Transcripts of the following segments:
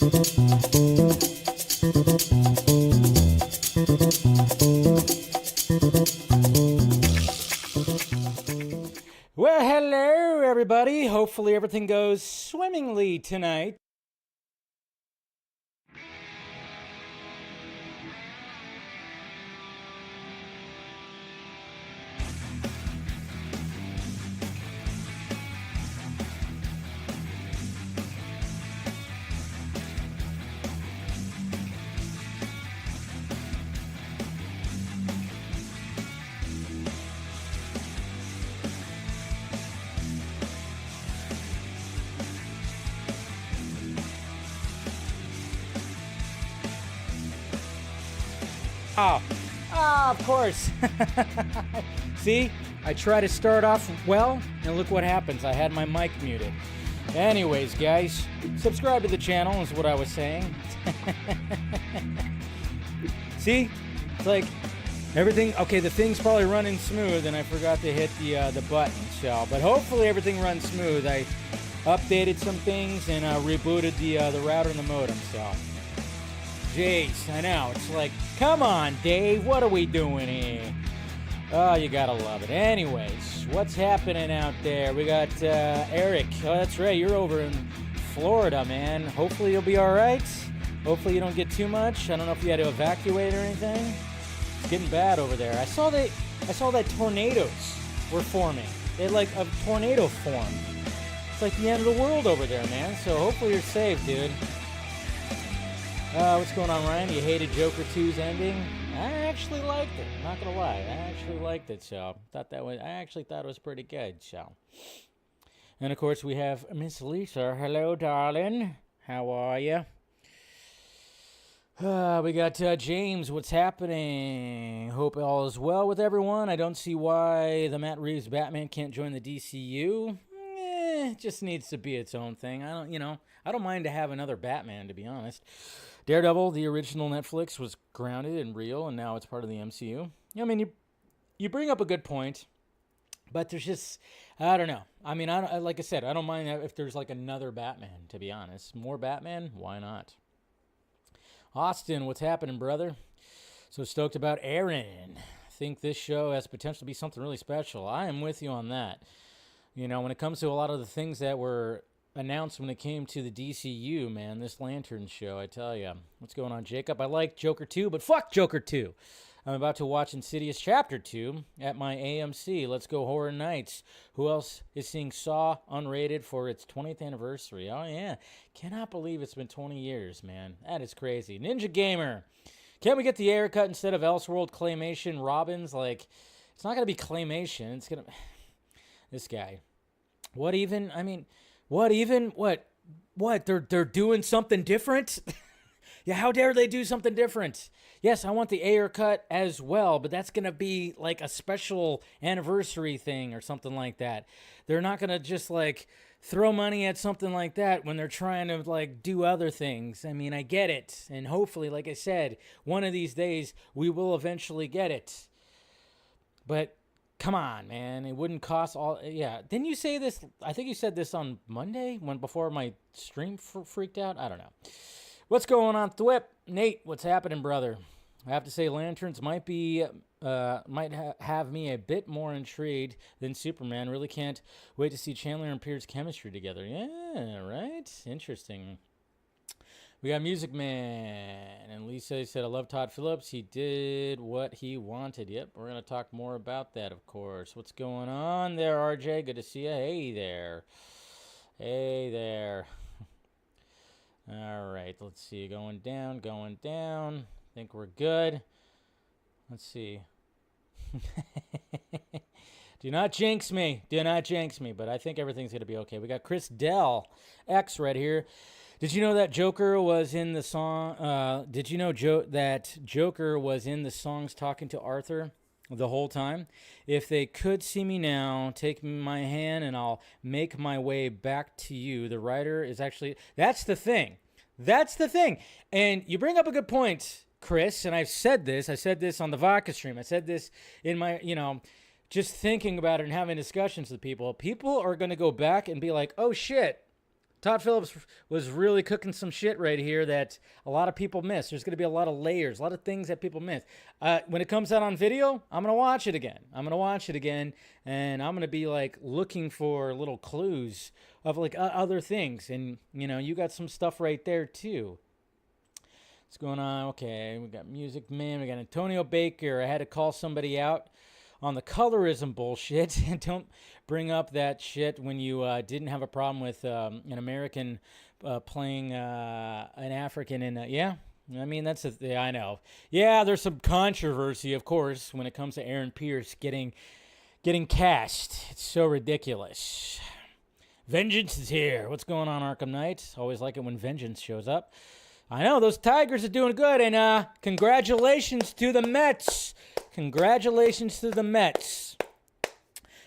Well, hello, everybody. Hopefully everything goes swimmingly tonight. Of course. See, I try to start off well, and look what happens. I had my mic muted. Anyways, guys, subscribe to the channel is what I was saying. See, it's like everything. Okay, the thing's probably running smooth, and I forgot to hit the button. So, but hopefully everything runs smooth. I updated some things and rebooted the router and the modem. So. Jeez, I know. It's like, come on, Dave. What are we doing here? Oh, you gotta love it. Anyways, what's happening out there? We got Eric. Oh, that's right. You're over in Florida, man. Hopefully you'll be all right. Hopefully you don't get too much. I don't know if you had to evacuate or anything. It's getting bad over there. I saw that tornadoes were forming. They like a tornado formed. It's like the end of the world over there, man. So hopefully you're safe, dude. What's going on, Ryan? You hated Joker 2's ending? I actually liked it. I'm not gonna lie, I actually liked it. So I actually thought it was pretty good. So, and of course we have Miss Lisa. Hello, darling. How are you? We got James. What's happening? Hope all is well with everyone. I don't see why the Matt Reeves Batman can't join the DCU. It just needs to be its own thing. I don't mind to have another Batman, to be honest. Daredevil, the original Netflix, was grounded and real, and now it's part of the MCU. I mean, you bring up a good point, but there's just, I don't know. I mean, like I said, I don't mind if there's like another Batman, to be honest. More Batman? Why not? Austin, what's happening, brother? So stoked about Aaron. Think this show has potential to be something really special. I am with you on that. You know, when it comes to a lot of the things that were announced when it came to the DCU, man, this Lantern show, I tell you. What's going on, Jacob? I like Joker 2, but fuck Joker 2. I'm about to watch Insidious Chapter 2 at my AMC. Let's go Horror Nights. Who else is seeing Saw unrated for its 20th anniversary? Oh, yeah. Cannot believe it's been 20 years, man. That is crazy. Ninja Gamer. Can't we get the air cut instead of Elseworld Claymation Robins? Like, it's not going to be Claymation. It's going to... This guy. What even? I mean... What even? What? They're doing something different? Yeah, how dare they do something different? Yes, I want the Ayer cut as well, but that's going to be like a special anniversary thing or something like that. They're not going to just like throw money at something like that when they're trying to like do other things. I mean, I get it. And hopefully, like I said, one of these days we will eventually get it. But come on, man. It wouldn't cost all... Yeah. Didn't you say this? I think you said this on Monday before my stream freaked out. I don't know. What's going on, Thwip? Nate, what's happening, brother? I have to say Lanterns might have me a bit more intrigued than Superman. Really can't wait to see Chandler and Pierre's chemistry together. Yeah, right? Interesting. We got Music Man, and Lisa said, I love Todd Phillips. He did what he wanted. Yep, we're going to talk more about that, of course. What's going on there, RJ? Good to see you. Hey there. Hey there. All right, let's see. Going down. I think we're good. Let's see. Do not jinx me. But I think everything's going to be okay. We got Chris Dell X right here. Did you know that Joker was in the song? Did you know that Joker was in the songs talking to Arthur the whole time? If they could see me now, take my hand and I'll make my way back to you. The writer is actually... That's the thing. And you bring up a good point, Chris, and I've said this. I said this on the Vodka stream. I said this in my, just thinking about it and having discussions with people. People are going to go back and be like, oh, shit. Todd Phillips was really cooking some shit right here that a lot of people miss. There's going to be a lot of layers, a lot of things that people miss. When it comes out on video, I'm going to watch it again. And I'm going to be like looking for little clues of like other things. And, you know, you got some stuff right there too. What's going on? Okay, we got Music Man. We got Antonio Baker. I had to call somebody out on the colorism bullshit. And don't bring up that shit when you didn't have a problem with an American playing an African in yeah. I mean, yeah, I know. Yeah, there's some controversy, of course, when it comes to Aaron Pierce getting cast. It's so ridiculous. Vengeance is here. What's going on, Arkham Knight? Always like it when Vengeance shows up. I know, those Tigers are doing good, and congratulations to the Mets. Congratulations to the Mets.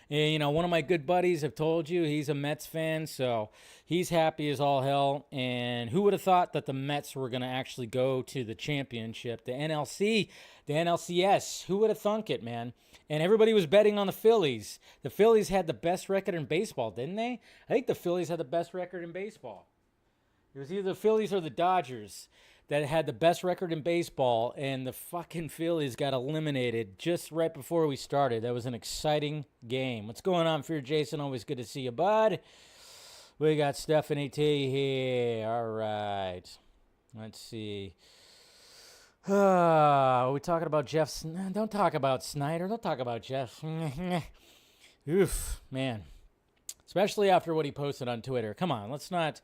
And, you know, one of my good buddies, I've told you, he's a Mets fan, so he's happy as all hell. And who would have thought that the Mets were going to actually go to the championship, the NLCS? Who would have thunk it, man? And everybody was betting on the Phillies. The Phillies had the best record in baseball, didn't they? I think the Phillies had the best record in baseball. It was either the Phillies or the Dodgers that had the best record in baseball, and the fucking Phillies got eliminated just right before we started. That was an exciting game. What's going on, Fear Jason? Always good to see you, bud. We got Stephanie T here. All right. Let's see. Are we talking about Jeff? Don't talk about Snyder. Don't talk about Jeff. Oof, man. Especially after what he posted on Twitter. Come on, let's not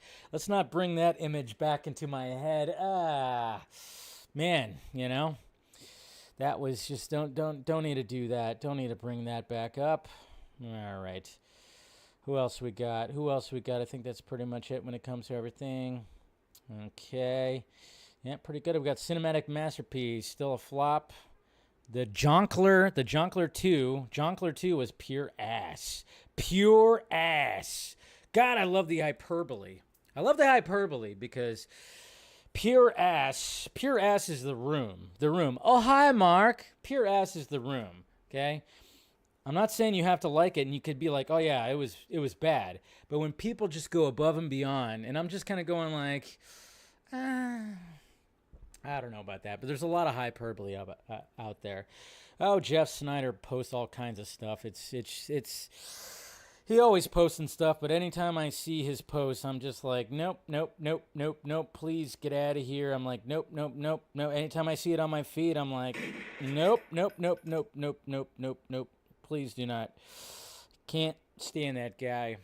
bring that image back into my head. Man, you know, that was just don't need to do that. Don't need to bring that back up. All right. Who else we got? I think that's pretty much it when it comes to everything. Okay. Yeah, pretty good. We got Cinematic Masterpiece, still a flop. The Jonkler 2. Jonkler 2 was pure ass. Pure ass. God, I love the hyperbole. I love the hyperbole because pure ass is the room. The room. Oh, hi, Mark. Pure ass is the room. Okay? I'm not saying you have to like it and you could be like, oh, yeah, it was bad. But when people just go above and beyond, and I'm just kind of going like, I don't know about that, but there's a lot of hyperbole out there. Oh, Jeff Snyder posts all kinds of stuff. It's he always posting stuff, but anytime I see his posts, I'm just like, nope. Please get out of here. I'm like, nope. Anytime I see it on my feed, I'm like, nope. Please do not. Can't stand that guy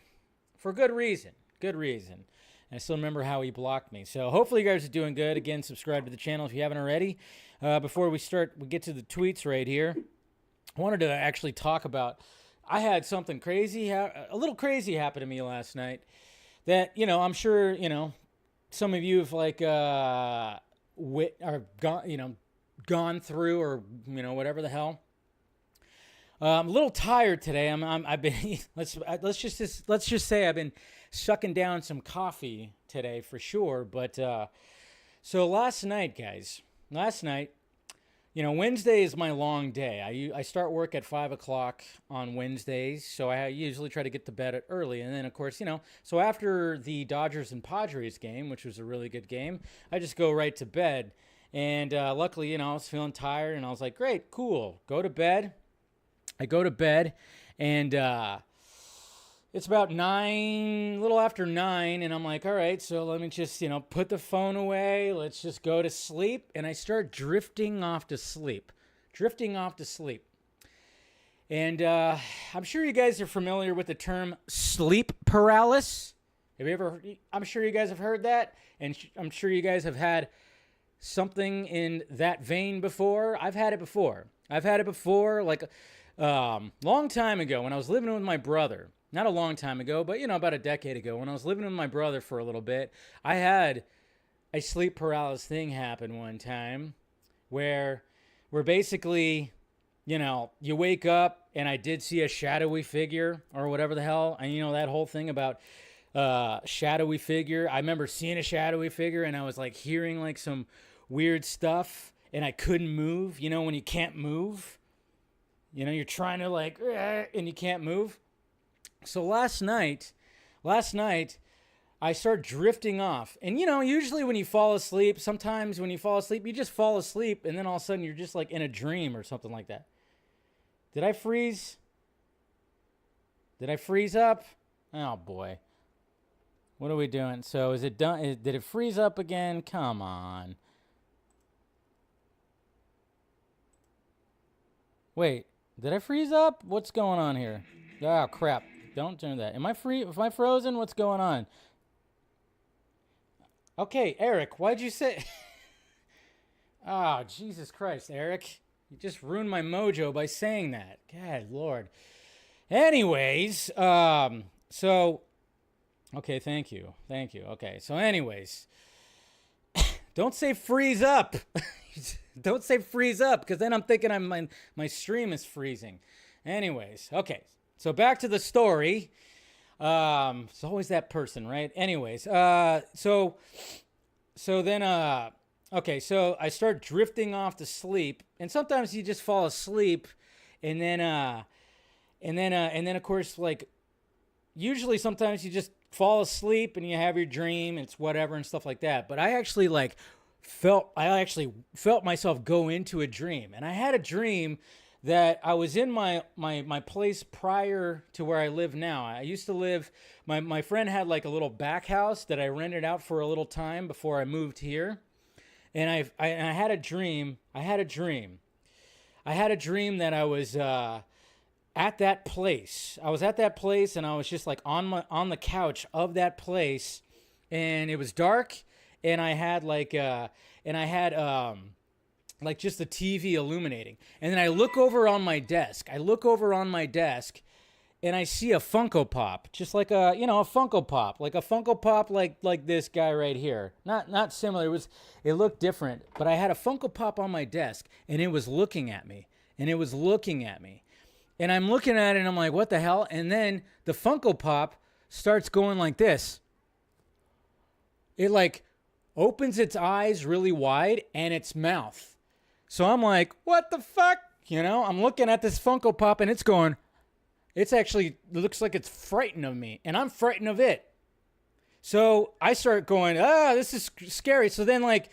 for good reason. I still remember how he blocked me. So hopefully you guys are doing good. Again, subscribe to the channel if you haven't already. Before we get to the tweets right here. I wanted to actually talk about, I had something crazy, a little crazy happen to me last night that, you know, I'm sure, you know, some of you have like, gone through or, you know, whatever the hell. I'm a little tired today. I've been, let's just say I've been sucking down some coffee today for sure. But so last night, you know, Wednesday is my long day. I start work at 5 o'clock on Wednesdays, so I usually try to get to bed early. And then, of course, you know, so after the Dodgers and Padres game, which was a really good game, I just go right to bed. And luckily, you know, I was feeling tired, and I was like, great, cool, go to bed. I go to bed, and it's about 9, a little after 9, and I'm like, all right, so let me just, you know, put the phone away. Let's just go to sleep. And I start drifting off to sleep. And I'm sure you guys are familiar with the term sleep paralysis. I'm sure you guys have heard that, and I'm sure you guys have had something in that vein before. I've had it before, like long time ago when I was living with my brother. Not a long time ago, but, you know, about a decade ago, when I was living with my brother for a little bit, I had a sleep paralysis thing happen one time where basically, you know, you wake up and I did see a shadowy figure or whatever the hell. And, you know, that whole thing about shadowy figure. I remember seeing a shadowy figure and I was like hearing like some weird stuff and I couldn't move. You know, when you can't move, you know, you're trying to like, and you can't move. So last night, I start drifting off. And, usually when you fall asleep, sometimes when you fall asleep, you just fall asleep. And then all of a sudden you're just like in a dream or something like that. Did I freeze? Did I freeze up? Oh, boy. What are we doing? So is it done? Did it freeze up again? Come on. Wait, did I freeze up? What's going on here? Oh, crap. Don't do that. Am I frozen? What's going on? Okay, Eric, why'd you say... Oh, Jesus Christ, Eric. You just ruined my mojo by saying that. God, Lord. Anyways, so... Okay, thank you. Okay, so anyways... Don't say freeze up. Don't say freeze up, because then I'm thinking my stream is freezing. Anyways, okay. So back to the story. It's always that person, right? Anyways, so then okay, so I start drifting off to sleep, and sometimes you just fall asleep, and then of course, like, usually sometimes you just fall asleep and you have your dream, it's whatever and stuff like that. But I actually felt myself go into a dream, and I had a dream that I was in my place prior to where I live now. I used to live, my friend had like a little back house that I rented out for a little time before I moved here. And I had a dream. I had a dream that I was at that place. I was at that place, and I was just like on the couch of that place, and it was dark, and I had like just the TV illuminating. And then I look over on my desk. And I see a Funko Pop, just like a Funko Pop, like this guy right here. Not similar. It looked different, but I had a Funko Pop on my desk, and it was looking at me. And I'm looking at it, and I'm like, what the hell? And then the Funko Pop starts going like this. It like opens its eyes really wide and its mouth. So I'm like, what the fuck? I'm looking at this Funko Pop, and it's going, it looks like it's frightened of me, and I'm frightened of it. So I start going, this is scary. So then, like,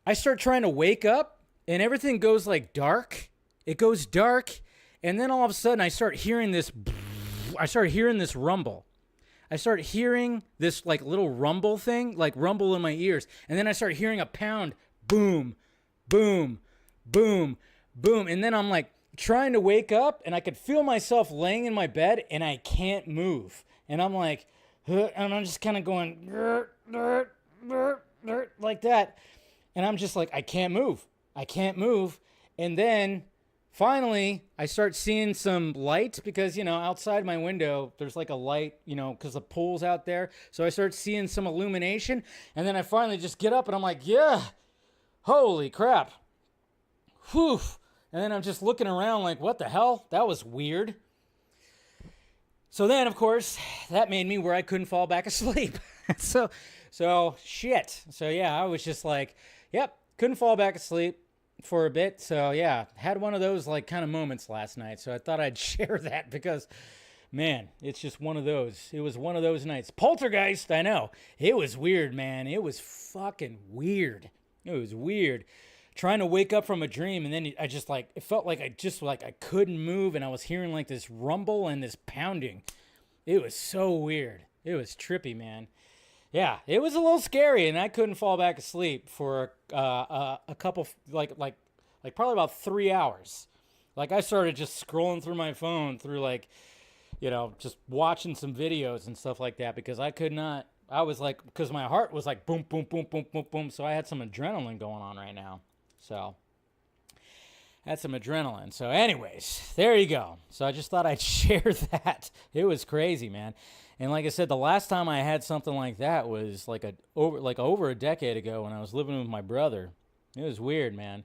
I start trying to wake up, and everything goes, like, dark. It goes dark, and then all of a sudden I start hearing this rumble. I start hearing this, like, little rumble thing, like rumble in my ears. And then I start hearing a pound, boom, boom, boom, boom. And then I'm, like, trying to wake up, and I could feel myself laying in my bed, and I can't move. And I'm like, and I'm just kind of going, like that. And I'm just like, I can't move. And then finally, I start seeing some light because, outside my window, there's like a light, because the pool's out there. So I start seeing some illumination. And then I finally just get up, and I'm like, yeah, holy crap. Whew. And then I'm just looking around like, what the hell? That was weird. So then, of course, that made me where I couldn't fall back asleep. So shit. So yeah, I was just like, yep, couldn't fall back asleep for a bit. So yeah, had one of those like kind of moments last night. So I thought I'd share that because, man, it's just one of those. It was one of those nights. Poltergeist, I know. It was weird, man. It was fucking weird. It was weird. Trying to wake up from a dream, and then I just like, it felt like I couldn't move, and I was hearing like this rumble and this pounding. It was so weird. It was trippy, man. Yeah, it was a little scary, and I couldn't fall back asleep for a couple, like probably about 3 hours. Like, I started just scrolling through my phone through like, just watching some videos and stuff like that, because I could not. I was like, because my heart was like boom, boom, boom, boom, boom, boom. So I had some adrenaline going on right now. So, had some adrenaline. So, anyways, there you go. So, I just thought I'd share that. It was crazy, man. And like I said, the last time I had something like that was over a decade ago when I was living with my brother. It was weird, man.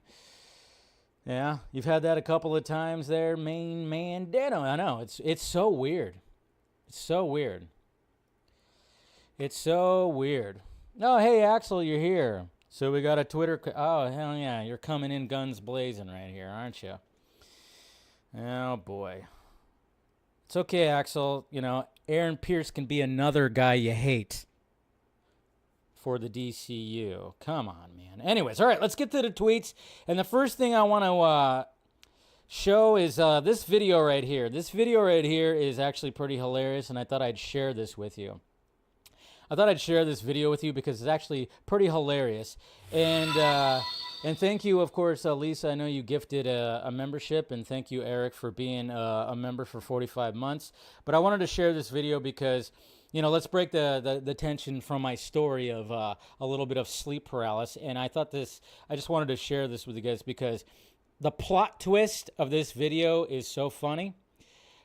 Yeah, you've had that a couple of times there, main man. I know. It's so weird. It's so weird. It's so weird. Oh, hey, Axel, you're here. So we got a Twitter. Oh, hell yeah. You're coming in guns blazing right here, aren't you? Oh, boy. It's okay, Axel. Aaron Pierce can be another guy you hate. for the DCU. Come on, man. Anyways, all right, let's get to the tweets. And the first thing I want to show is this video right here. This video right here is actually pretty hilarious, and I thought I'd share this with you. I thought I'd share this video with you because it's actually pretty hilarious. And thank you, of course, Lisa. I know you gifted a membership, and thank you, Eric, for being a member for 45 months. But I wanted to share this video because, you know, let's break the tension from my story of a little bit of sleep paralysis. And I just wanted to share this with you guys because the plot twist of this video is so funny.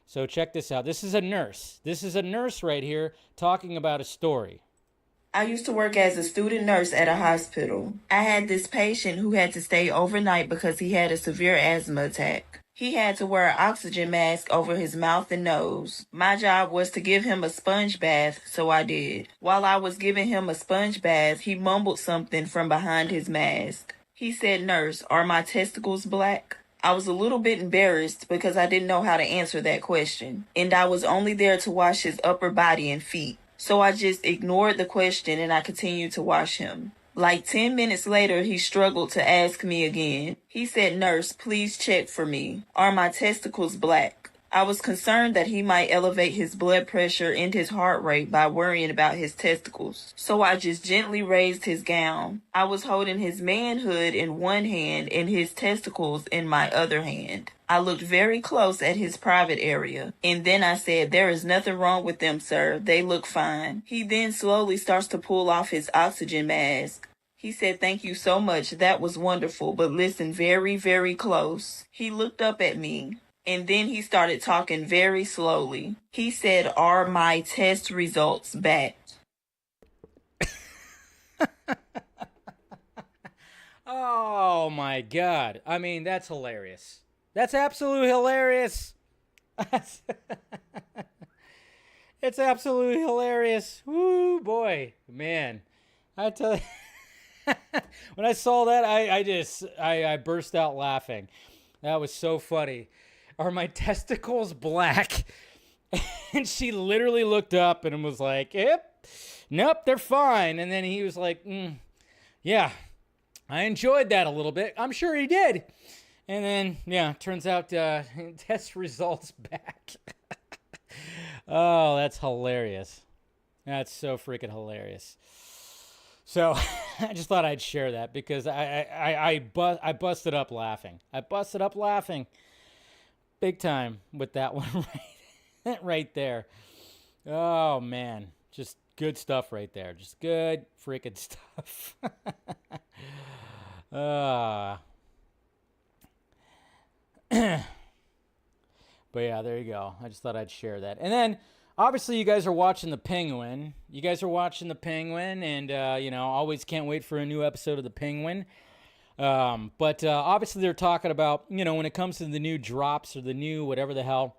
So check this out. This is a nurse. This is a nurse right here talking about a story. I used to work as a student nurse at a hospital. I had this patient who had to stay overnight because he had a severe asthma attack. He had to wear an oxygen mask over his mouth and nose. My job was to give him a sponge bath, so I did. While I was giving him a sponge bath, he mumbled something from behind his mask. He said, "Nurse, are my testicles black?" I was a little bit embarrassed because I didn't know how to answer that question, and I was only there to wash his upper body and feet. So I just ignored the question and I continued to wash him. Like 10 minutes later, he struggled to ask me again. He said, "Nurse, please check for me. Are my testicles black?" I was concerned that he might elevate his blood pressure and his heart rate by worrying about his testicles. So I just gently raised his gown. I was holding his manhood in one hand and his testicles in my other hand. I looked very close at his private area, and then I said, "There is nothing wrong with them, sir. They look fine." He then slowly starts to pull off his oxygen mask. He said, "Thank you so much. That was wonderful, but listen very, very close." He looked up at me, and then he started talking very slowly. He said, "Are my test results back?" Oh, my God. I mean, that's hilarious. That's absolutely hilarious. It's absolutely hilarious. Woo, boy. Man. I tell you, when I saw that, I burst out laughing. That was so funny. Are my testicles black? And she literally looked up and was like, "Yep, nope, they're fine." And then he was like, "Yeah, I enjoyed that a little bit." I'm sure he did. And then, yeah, turns out test results back. Oh, that's hilarious. That's so freaking hilarious. So I just thought I'd share that because I busted up laughing. I busted up laughing big time with that one right there. Oh, man. Just good stuff right there. Just good freaking stuff. But yeah, there you go. I just thought I'd share that. And then, obviously, you guys are watching The Penguin. And, always can't wait for a new episode of The Penguin. But obviously, they're talking about, when it comes to the new drops or the new whatever the hell,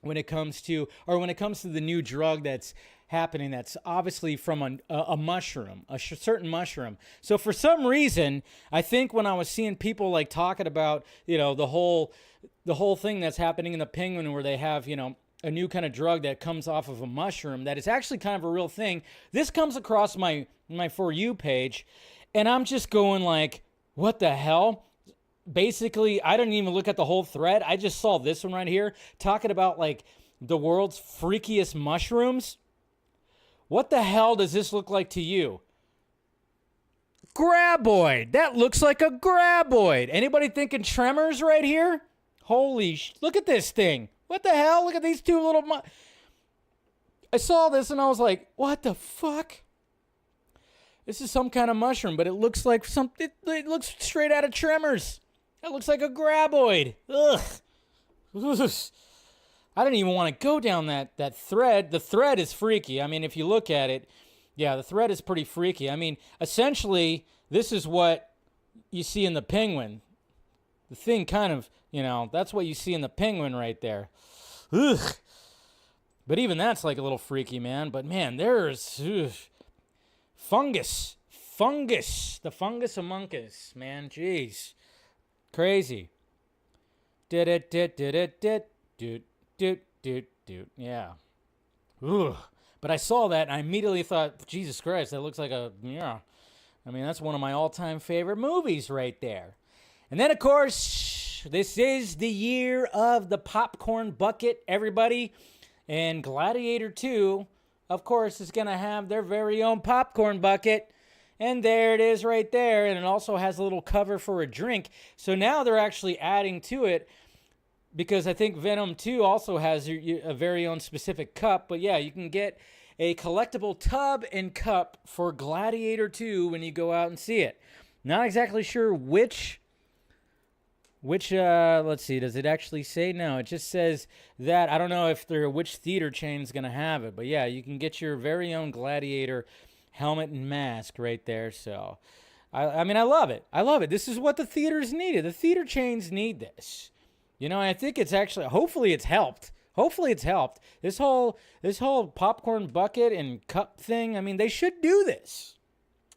when it comes to the new drug that's happening, that's obviously from a mushroom, a certain mushroom. So for some reason, I think when I was seeing people like talking about, the whole thing that's happening in The Penguin where they have, a new kind of drug that comes off of a mushroom, that is actually kind of a real thing. This comes across my For You page, and I'm just going like, what the hell? Basically, I didn't even look at the whole thread. I just saw this one right here talking about like the world's freakiest mushrooms. What the hell does this look like to you? Graboid. That looks like a graboid. Anybody thinking Tremors right here? Holy look at this thing. What the hell? Look at these two little I saw this and I was like, what the fuck? This is some kind of mushroom, but it looks like something. It looks straight out of Tremors. It looks like a graboid. Ugh. I didn't even want to go down that thread. The thread is freaky. I mean, if you look at it, yeah, the thread is pretty freaky. I mean, essentially, this is what you see in The Penguin. The thing kind of, that's what you see in The Penguin right there. Ugh. But even that's like a little freaky, man. But man, there's fungus. The fungus among us, man. Jeez. Crazy. Did. Yeah. Ugh. But I saw that and I immediately thought, Jesus Christ, that looks like yeah. I mean, that's one of my all-time favorite movies right there. And then, of course, this is the year of the popcorn bucket, everybody. And Gladiator 2, of course, is going to have their very own popcorn bucket. And there it is right there. And it also has a little cover for a drink. So now they're actually adding to it, because I think Venom 2 also has a very own specific cup. But yeah, you can get a collectible tub and cup for Gladiator 2 when you go out and see it. Not exactly sure which, let's see, does it actually say? No, it just says that. I don't know which theater chain is going to have it. But yeah, you can get your very own Gladiator helmet and mask right there. So, I mean, I love it. I love it. This is what the theaters needed. The theater chains need this. You know, I think it's actually, hopefully it's helped. Hopefully it's helped. This whole popcorn bucket and cup thing, I mean, they should do this.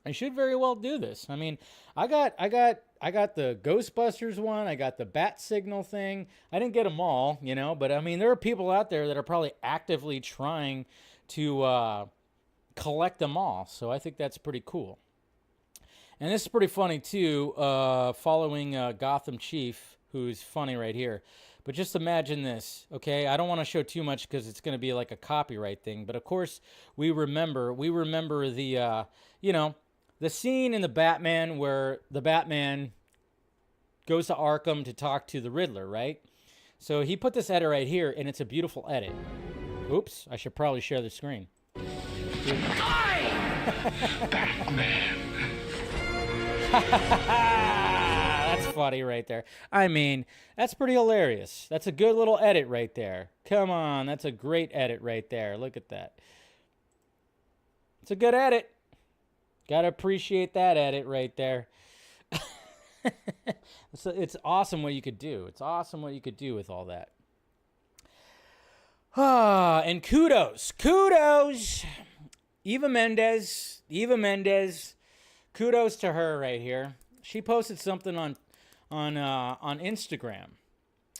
They should very well do this. I mean, I got the Ghostbusters one. I got the Bat Signal thing. I didn't get them all, you know, but I mean, there are people out there that are probably actively trying to collect them all. So I think that's pretty cool. And this is pretty funny too, following Gotham Chief, who's funny right here. But just imagine this, okay? I don't want to show too much because it's going to be like a copyright thing. But of course, we remember the, the scene in the Batman where the Batman goes to Arkham to talk to the Riddler, right? So he put this edit right here, and it's a beautiful edit. Oops, I should probably share the screen. Batman. That's funny right there. I mean, that's pretty hilarious. That's a good little edit right there. Come on, that's a great edit right there. Look at that. It's a good edit. Gotta appreciate that edit right there. So it's awesome what you could do. It's awesome what you could do with all that. And kudos. Eva Mendes. Kudos to her right here. She posted something on Instagram,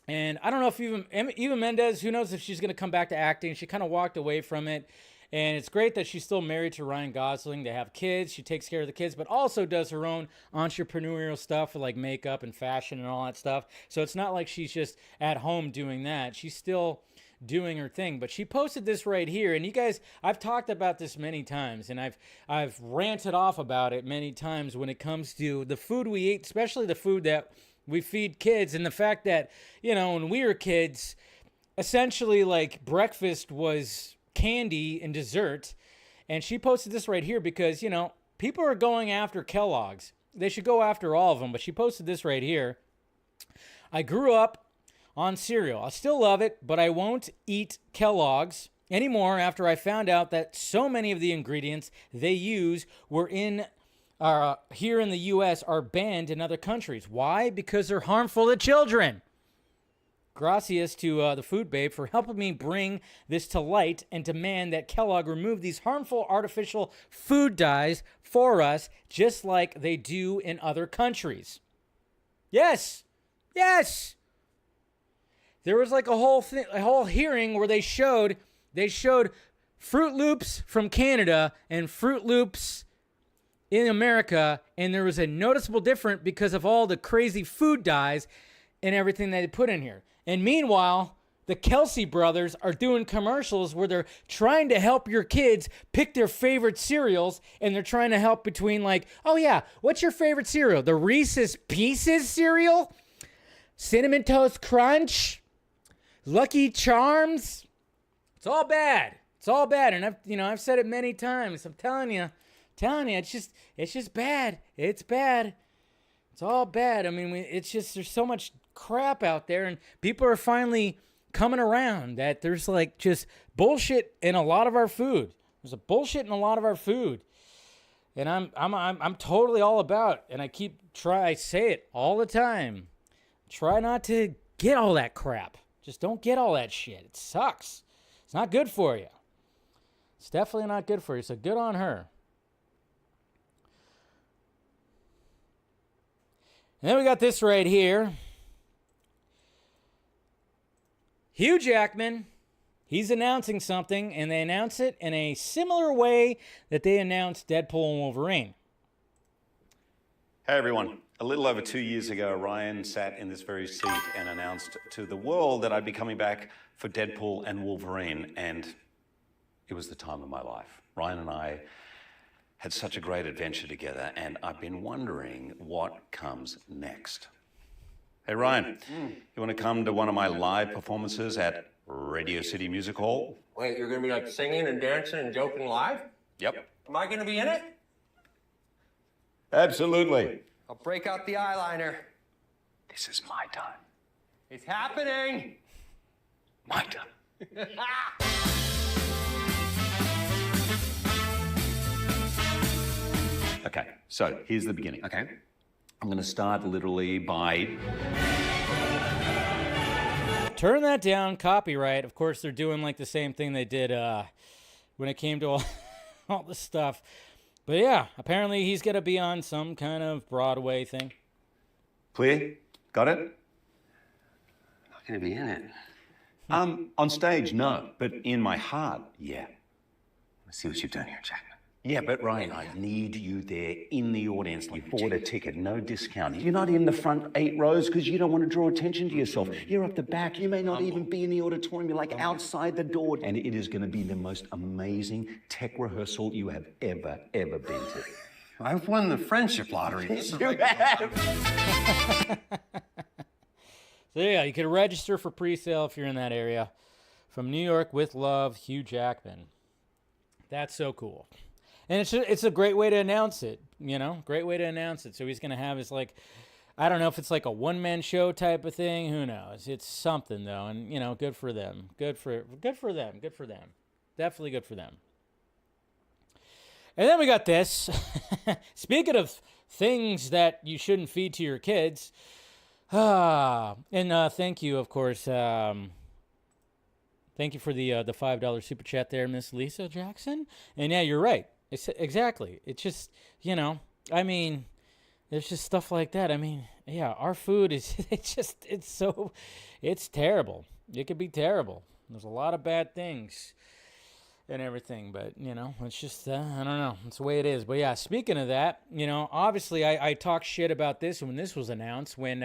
and I don't know if Eva Mendes, who knows if she's going to come back to acting. She kind of walked away from it, and it's great that she's still married to Ryan Gosling. They have kids. She takes care of the kids, but also does her own entrepreneurial stuff with like makeup and fashion and all that stuff. So it's not like she's just at home doing that. She's still doing her thing. But she posted this right here, and you guys, I've talked about this many times, and I've ranted off about it many times when it comes to the food we eat, especially the food that we feed kids, and the fact that, you know, when we were kids, essentially like breakfast was candy and dessert. And she posted this right here because, you know, people are going after Kellogg's. They should go after all of them, but she posted this right here. I grew up on cereal. I still love it, but I won't eat Kellogg's anymore after I found out that so many of the ingredients they use were here in the U.S. are banned in other countries. Why? Because they're harmful to children. Gracias to the Food Babe for helping me bring this to light and demand that Kellogg remove these harmful artificial food dyes for us, just like they do in other countries. Yes. There was like a whole hearing where they showed Fruit Loops from Canada and Fruit Loops in America, and there was a noticeable difference because of all the crazy food dyes and everything they put in here. And meanwhile, the Kelsey brothers are doing commercials where they're trying to help your kids pick their favorite cereals, and they're trying to help between like, oh yeah, what's your favorite cereal? The Reese's Pieces cereal? Cinnamon Toast Crunch? Lucky Charms? It's all bad. And I've said it many times. I'm telling you, it's just bad. It's bad. It's all bad. I mean, there's so much crap out there, and people are finally coming around that there's like just bullshit in a lot of our food. There's a bullshit in a lot of our food, and I'm totally all about. And I say it all the time. Try not to get all that crap. Just don't get all that shit. It sucks. It's not good for you. It's definitely not good for you. So good on her. And then we got this right here. Hugh Jackman He's announcing something, and they announce it in a similar way that they announced Deadpool and Wolverine. Hey everyone. A little over 2 years ago, Ryan sat in this very seat and announced to the world that I'd be coming back for Deadpool and Wolverine, and it was the time of my life. Ryan and I had such a great adventure together, and I've been wondering what comes next. Hey Ryan, you want to come to one of my live performances at Radio City Music Hall? Wait, you're gonna be like singing and dancing and joking live? Yep. Am I gonna be in it? Absolutely. I'll break out the eyeliner. This is my time. It's happening! My time. Okay, so here's the beginning. Okay. I'm going to start literally by... Turn that down, copyright. Of course, they're doing like the same thing they did when it came to all this stuff. But yeah, apparently he's going to be on some kind of Broadway thing. Clear? Got it? I'm not gonna be in it. On stage, no, but in my heart, yeah. Let's see what you've done here, Jackman. Yeah, but Ryan, I need you there in the audience. You bought a ticket, no discount. You're not in the front 8 rows because you don't want to draw attention to yourself. You're up the back. You may not even be in the auditorium. You're like outside the door. And it is going to be the most amazing tech rehearsal you have ever been to. I've won the friendship lottery. You have. So yeah, you can register for pre-sale if you're in that area. From New York with love, Hugh Jackman. That's so cool. And it's a great way to announce it, you know? Great way to announce it. So he's going to have his, like, I don't know if it's like a one-man show type of thing. Who knows? It's something, though. And, you know, good for them. Good for them. Good for them. Definitely good for them. And then we got this. Speaking of things that you shouldn't feed to your kids. And thank you, of course. Thank you for the $5 super chat there, Miss Lisa Jackson. And yeah, you're right. Exactly. It's just, you know, I mean, there's just stuff like that. I mean, yeah, our food is, it's terrible. It could be terrible. There's a lot of bad things and everything, but, you know, it's just, I don't know. It's the way it is. But yeah, speaking of that, you know, obviously I talked shit about this when this was announced, when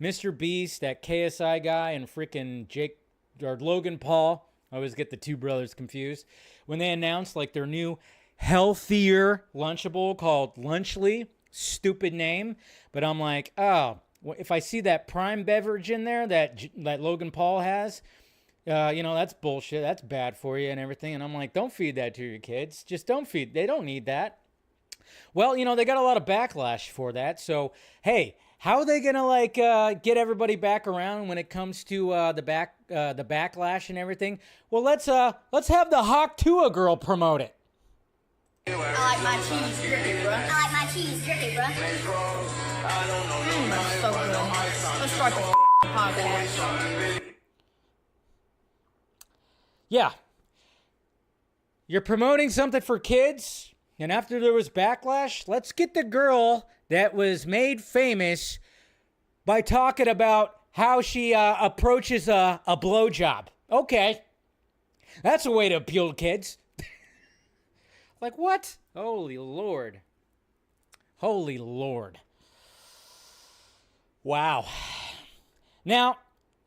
Mr. Beast, that KSI guy, and freaking Logan Paul, I always get the two brothers confused, when they announced like their new healthier Lunchable called Lunchly, stupid name, but I'm like, oh, if I see that Prime beverage in there that Logan Paul has, you know, that's bullshit, that's bad for you and everything, and I'm like, don't feed that to your kids, just don't feed, they don't need that. Well, you know, they got a lot of backlash for that, so hey, how are they gonna like get everybody back around when it comes to the backlash and everything? Well, let's have the Hawk Tuah girl promote it. I like my cheese drippy, bruh. I like my cheese drippy, bruh. That's so good. Let's start the podcast. Yeah. You're promoting something for kids, and after there was backlash, let's get the girl that was made famous by talking about how she approaches a blowjob. Okay. That's a way to appeal to kids. Like, what? Holy Lord. Holy Lord. Wow. Now,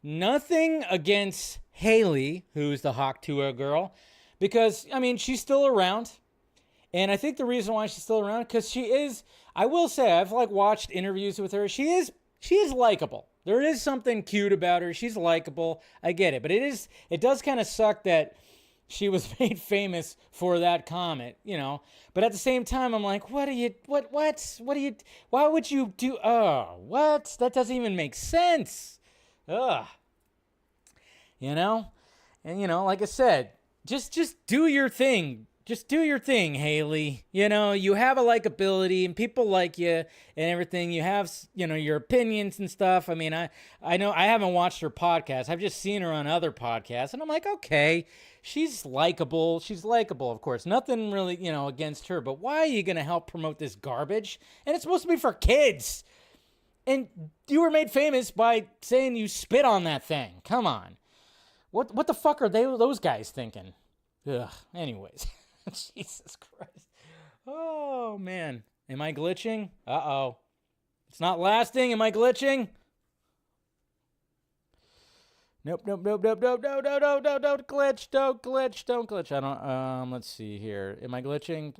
nothing against Haley, who's the Hawk Tuah girl, because, I mean, she's still around. And I think the reason why she's still around, because she is, I will say, I've like watched interviews with her. She is likable. There is something cute about her. She's likable. I get it. But it does kind of suck that she was made famous for that comment, you know. But at the same time, I'm like, why would you do, what? That doesn't even make sense. Ugh. You know? And, you know, like I said, just do your thing. Just do your thing, Haley. You know, you have a likability and people like you and everything. You have, you know, your opinions and stuff. I mean, I know I haven't watched her podcast. I've just seen her on other podcasts. And I'm like, okay, she's likable. She's likable, of course. Nothing really, you know, against her. But why are you going to help promote this garbage? And it's supposed to be for kids. And you were made famous by saying you spit on that thing. Come on. What the fuck are those guys thinking? Ugh. Anyways, Jesus Christ. Oh man, am I glitching? Uh-oh. It's not lasting. Am I glitching? Nope. Don't glitch. I don't, let's see here. Am I glitching?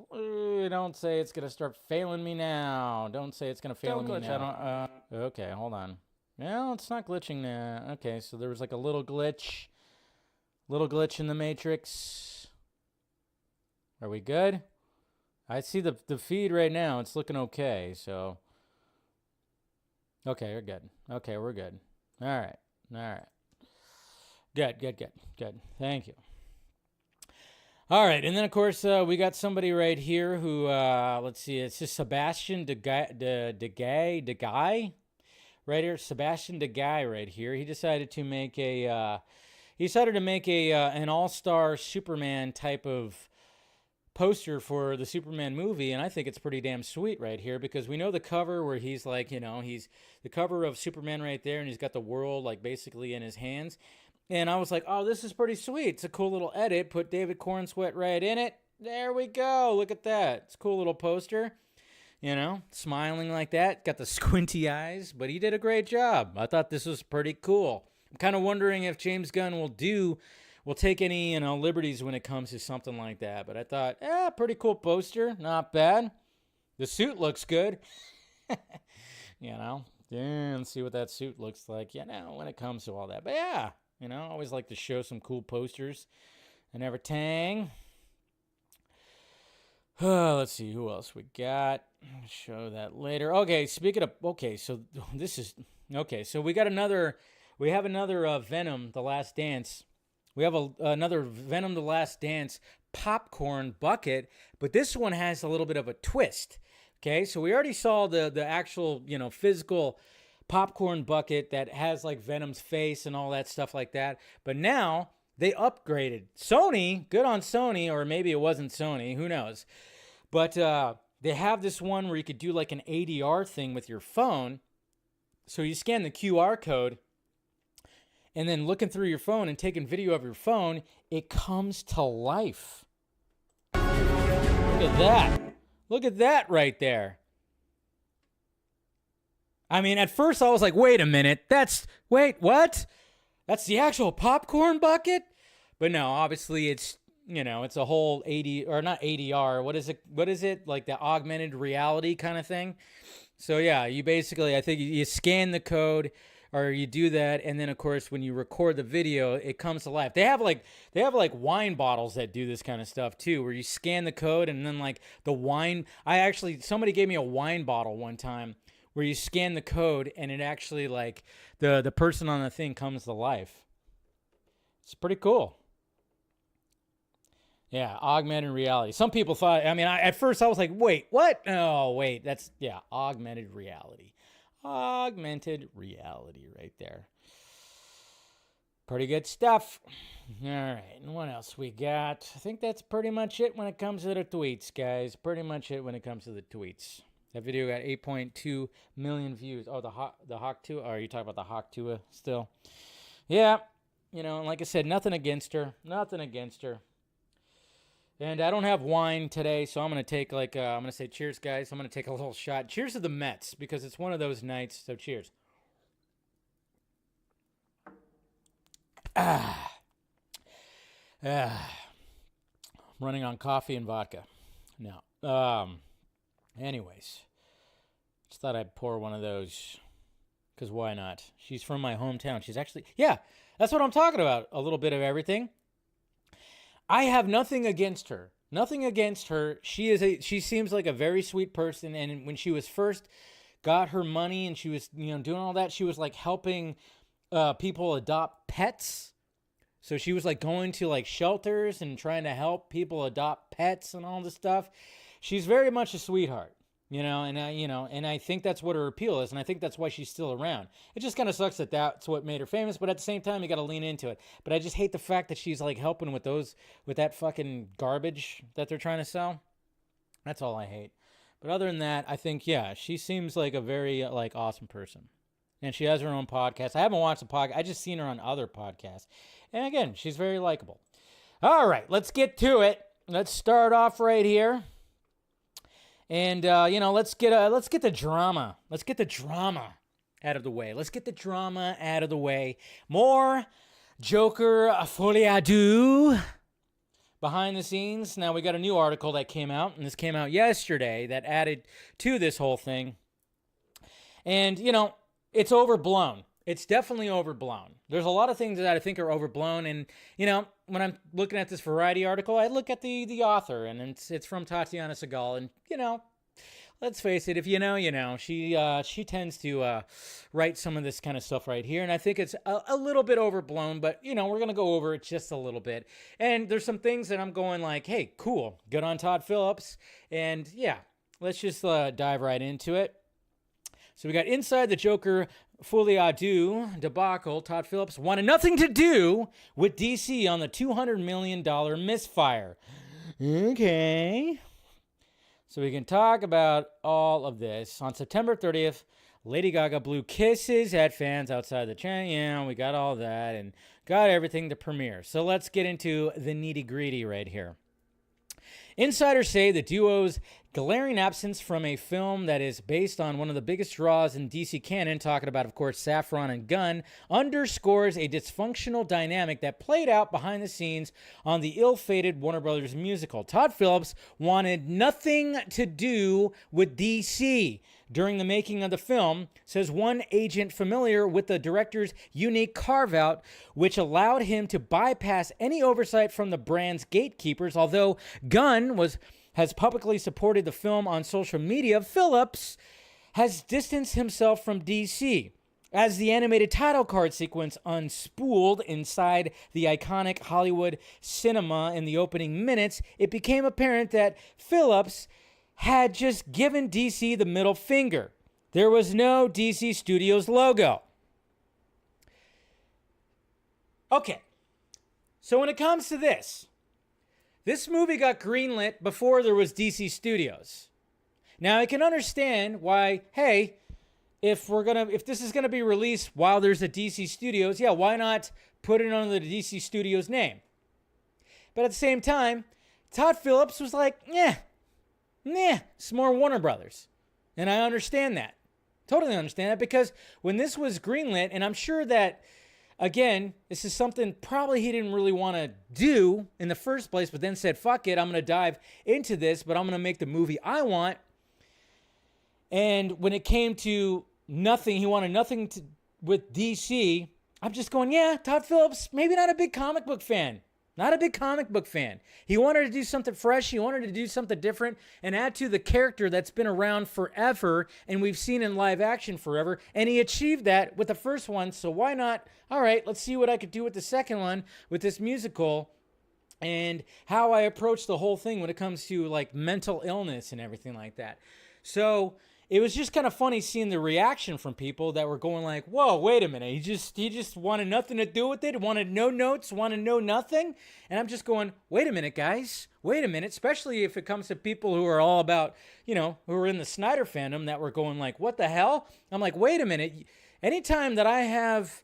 Don't say it's going to start failing me now. Don't say it's going to fail me now. Okay, hold on. No, it's not glitching now. Okay, so there was like a little glitch in the Matrix. Are we good? I see the feed right now. It's looking okay, so. Okay, we're good. Okay, we're good. All right. Good. Thank you. All right, and then, of course, we got somebody right here who, let's see, it's just Sebastian De Guy right here. Sebastian De Guy right here. He decided to make an all-star Superman type of poster for the Superman movie, and I think it's pretty damn sweet right here because we know the cover where he's like, he's the cover of Superman right there, and he's got the world like basically in his hands. And I was like, oh, this is pretty sweet. It's a cool little edit. Put David Cornsweet right in it. There we go. Look at that. It's a cool little poster. Smiling like that. Got the squinty eyes. But he did a great job. I thought this was pretty cool. I'm kind of wondering if James Gunn will take any, liberties when it comes to something like that. But I thought, pretty cool poster. Not bad. The suit looks good. Yeah, let's see what that suit looks like. When it comes to all that. But yeah. I always like to show some cool posters and everything. Let's see who else we got. I'll show that later. Okay, speaking of, so we have another Venom, The Last Dance. We have another Venom, The Last Dance popcorn bucket, but this one has a little bit of a twist. Okay, so we already saw the actual, physical popcorn bucket that has like Venom's face and all that stuff like that. But now they upgraded. Sony, good on Sony, or maybe it wasn't Sony, who knows. But they have this one where you could do like an ADR thing with your phone. So you scan the QR code and then looking through your phone and taking video of your phone, it comes to life. Look at that. Look at that right there. I mean, at first I was like, wait a minute, what? That's the actual popcorn bucket? But no, obviously it's, it's a whole not ADR, what is it? Like the augmented reality kind of thing. So yeah, you basically, I think you scan the code or you do that. And then of course, when you record the video, it comes to life. They have like wine bottles that do this kind of stuff too, where you scan the code and then like the wine, somebody gave me a wine bottle one time, where you scan the code and it actually like the person on the thing comes to life. It's pretty cool. Yeah, augmented reality. Some people thought, at first I was like, wait, what? Oh, wait, augmented reality. Augmented reality right there. Pretty good stuff. All right, and what else we got? I think that's pretty much it when it comes to the tweets, guys. Pretty much it when it comes to the tweets. That video got 8.2 million views. Oh, the Hawk Tuah. Oh, are you talking about the Hawk Tuah still? Yeah, like I said, nothing against her. And I don't have wine today, so I'm going to take I'm going to say cheers, guys. I'm going to take a little shot. Cheers to the Mets, because it's one of those nights, so cheers. I'm running on coffee and vodka. No. Anyways, just thought I'd pour one of those, because why not? She's from my hometown. She's actually, yeah, that's what I'm talking about. A little bit of everything. I have nothing against her. She seems like a very sweet person. And when she was first got her money and she was, doing all that, she was like helping people adopt pets. So she was like going to like shelters and trying to help people adopt pets and all this stuff. She's very much a sweetheart, and I think that's what her appeal is, and I think that's why she's still around. It just kind of sucks that that's what made her famous, but at the same time, you got to lean into it. But I just hate the fact that she's like helping with that fucking garbage that they're trying to sell. That's all I hate. But other than that, I think, yeah, she seems like a very like awesome person. and she has her own podcast. I haven't watched the podcast. I just seen her on other podcasts. And again, she's very likable. All right, let's get to it. Let's start off right here. And, let's get the drama. Let's get the drama out of the way. Let's get the drama out of the way. More Joker folie à deux behind the scenes. Now, we got a new article that came out, and this came out yesterday, that added to this whole thing. And, it's overblown. It's definitely overblown. There's a lot of things that I think are overblown. And, when I'm looking at this Variety article, I look at the author, and it's from Tatiana Segal. And, let's face it, if you know, she tends to write some of this kind of stuff right here. And I think it's a little bit overblown, but, we're going to go over it just a little bit. And there's some things that I'm going like, hey, cool, good on Todd Phillips. And, yeah, let's just dive right into it. So we got inside the Joker folie à deux debacle. Todd Phillips wanted nothing to do with DC on the $200 million misfire. Okay. So we can talk about all of this. On September 30th, Lady Gaga blew kisses at fans outside the channel. Yeah, we got all that and got everything to premiere. So let's get into the nitty-gritty right here. Insiders say the duo's glaring absence from a film that is based on one of the biggest draws in DC canon, talking about, of course, Saffron and Gunn, underscores a dysfunctional dynamic that played out behind the scenes on the ill-fated Warner Brothers musical. Todd Phillips wanted nothing to do with DC during the making of the film, says one agent familiar with the director's unique carve-out, which allowed him to bypass any oversight from the brand's gatekeepers. Although Gunn has publicly supported the film on social media, Phillips has distanced himself from DC. As the animated title card sequence unspooled inside the iconic Hollywood cinema in the opening minutes, it became apparent that Phillips had just given DC the middle finger. There was no DC Studios logo. Okay, so when it comes to this movie got greenlit before there was DC Studios. Now I can understand why, hey, if this is gonna be released while there's a DC Studios, yeah, why not put it under the DC Studios name? But at the same time, Todd Phillips was like, it's more Warner Brothers. And I understand that. Totally understand that, because when this was greenlit, and I'm sure that, again, this is something probably he didn't really want to do in the first place, but then said, fuck it, I'm going to dive into this, but I'm going to make the movie I want. And when it came to nothing, he wanted nothing to with DC, I'm just going, yeah, Todd Phillips, maybe not a big comic book fan. Not a big comic book fan. He wanted to do something fresh. He wanted to do something different and add to the character that's been around forever and we've seen in live action forever. And he achieved that with the first one. So why not? All right, let's see what I could do with the second one with this musical and how I approach the whole thing when it comes to like mental illness and everything like that. So it was just kind of funny seeing the reaction from people that were going like, whoa, wait a minute. He just wanted nothing to do with it. Wanted no notes, wanted no nothing. And I'm just going, wait a minute, guys. Wait a minute. Especially if it comes to people who are all about, who are in the Snyder fandom that were going like, what the hell? I'm like, wait a minute. Anytime I have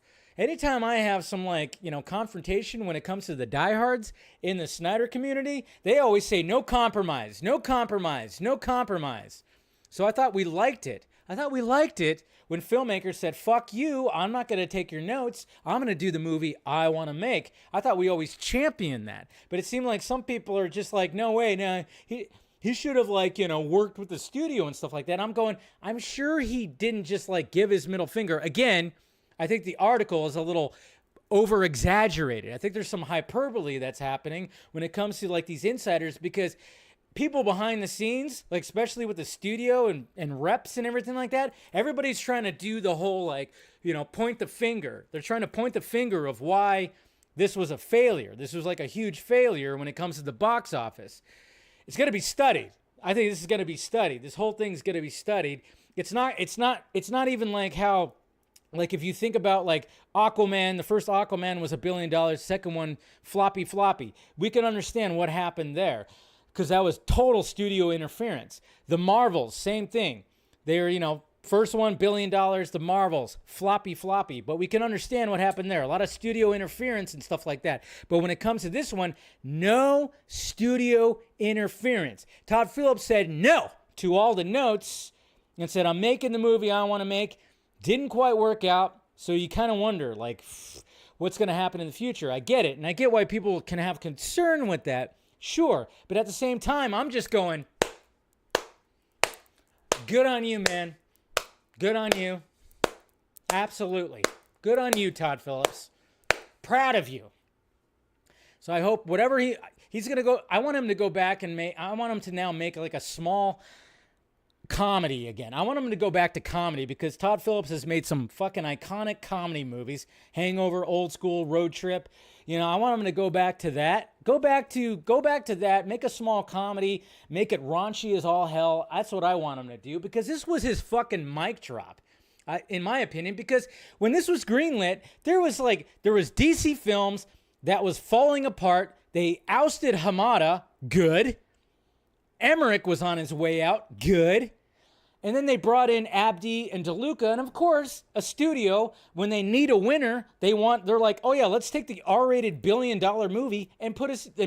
some confrontation when it comes to the diehards in the Snyder community, they always say no compromise, no compromise, no compromise. So I thought we liked it. I thought we liked it when filmmakers said, fuck you, I'm not going to take your notes. I'm going to do the movie I want to make. I thought we always championed that. But it seemed like some people are just like, no way, no, he should have worked with the studio and stuff like that. I'm going, I'm sure he didn't just give his middle finger. Again, I think the article is a little over-exaggerated. I think there's some hyperbole that's happening when it comes to these insiders, because people behind the scenes, especially with the studio and reps and everything like that, everybody's trying to do the whole, point the finger. They're trying to point the finger of why this was a failure. This was a huge failure when it comes to the box office. It's going to be studied. I think this is going to be studied. This whole thing is going to be studied. It's not even how, if you think about Aquaman, the first Aquaman was $1 billion, second one floppy. We can understand what happened there, because that was total studio interference. The Marvels, same thing. They're, First one, $1 billion, the Marvels, floppy. But we can understand what happened there. A lot of studio interference and stuff like that. But when it comes to this one, no studio interference. Todd Phillips said no to all the notes and said, I'm making the movie I want to make. Didn't quite work out. So you kind of wonder, like, what's going to happen in the future? I get it. And I get why people can have concern with that. Sure. But at the same time, I'm just going, good on you, man. Good on you. Absolutely. Good on you, Todd Phillips. Proud of you. So I hope whatever he's going to go, I want him to go back and I want him to now make like a small comedy again. I want him to go back to comedy because Todd Phillips has made some fucking iconic comedy movies. Hangover, Old School, Road Trip. You know, I want him to go back to that. Go back to that. Make a small comedy. Make it raunchy as all hell. That's what I want him to do because this was his fucking mic drop, in my opinion. Because when this was greenlit, there was DC Films that was falling apart. They ousted Hamada. Good. Emmerich was on his way out. Good. And then they brought in Abdi and DeLuca. And of course, a studio, when they need a winner, they're like, oh yeah, let's take the R-rated $1 billion movie and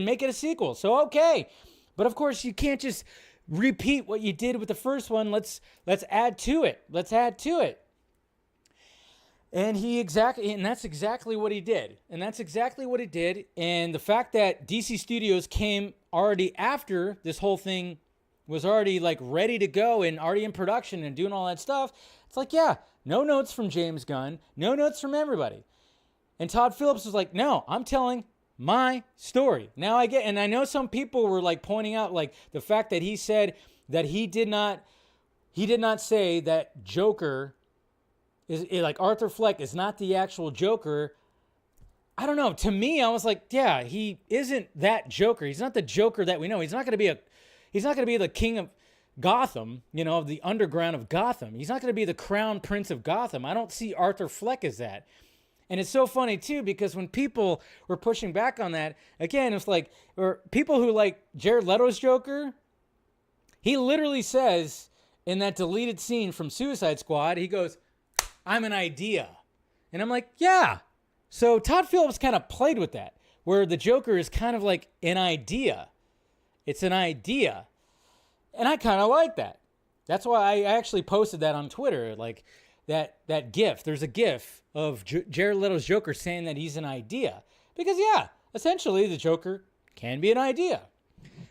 make it a sequel. So okay. But of course, you can't just repeat what you did with the first one. Let's add to it. And that's exactly what he did. And the fact that DC Studios came already after this whole thing was already like ready to go and already in production and doing all that stuff. It's like, yeah, no notes from James Gunn, no notes from everybody. And Todd Phillips was like, no, I'm telling my story. Now and I know some people were like pointing out like the fact that he said that he did not say that Joker is like Arthur Fleck is not the actual Joker. I don't know. To me, I was like, yeah, he isn't that Joker. He's not the Joker that we know. He's not going to be the king of Gotham, of the underground of Gotham. He's not going to be the crown prince of Gotham. I don't see Arthur Fleck as that. And it's so funny, too, because when people were pushing back on that, again, it's like, or people who like Jared Leto's Joker, he literally says in that deleted scene from Suicide Squad, he goes, I'm an idea. And I'm like, yeah. So Todd Phillips kind of played with that, where the Joker is kind of like an idea. It's an idea. And I kind of like that. That's why I actually posted that on Twitter, like that GIF. There's a GIF of Jared Leto's Joker saying that he's an idea. Because, yeah, essentially the Joker can be an idea.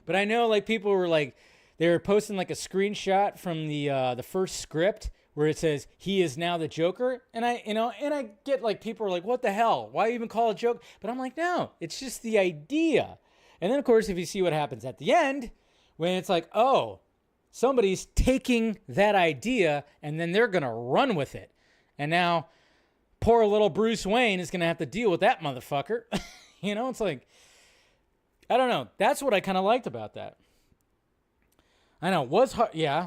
But I know, like, people were like, they were posting like a screenshot from the first script where it says he is now the Joker, and I get like people are like, what the hell? Why even call it Joker? But I'm like, no, it's just the idea. And then of course, if you see what happens at the end, when it's like, oh, somebody's taking that idea and then they're gonna run with it, and now poor little Bruce Wayne is gonna have to deal with that motherfucker. It's like, I don't know. That's what I kind of liked about that. I know.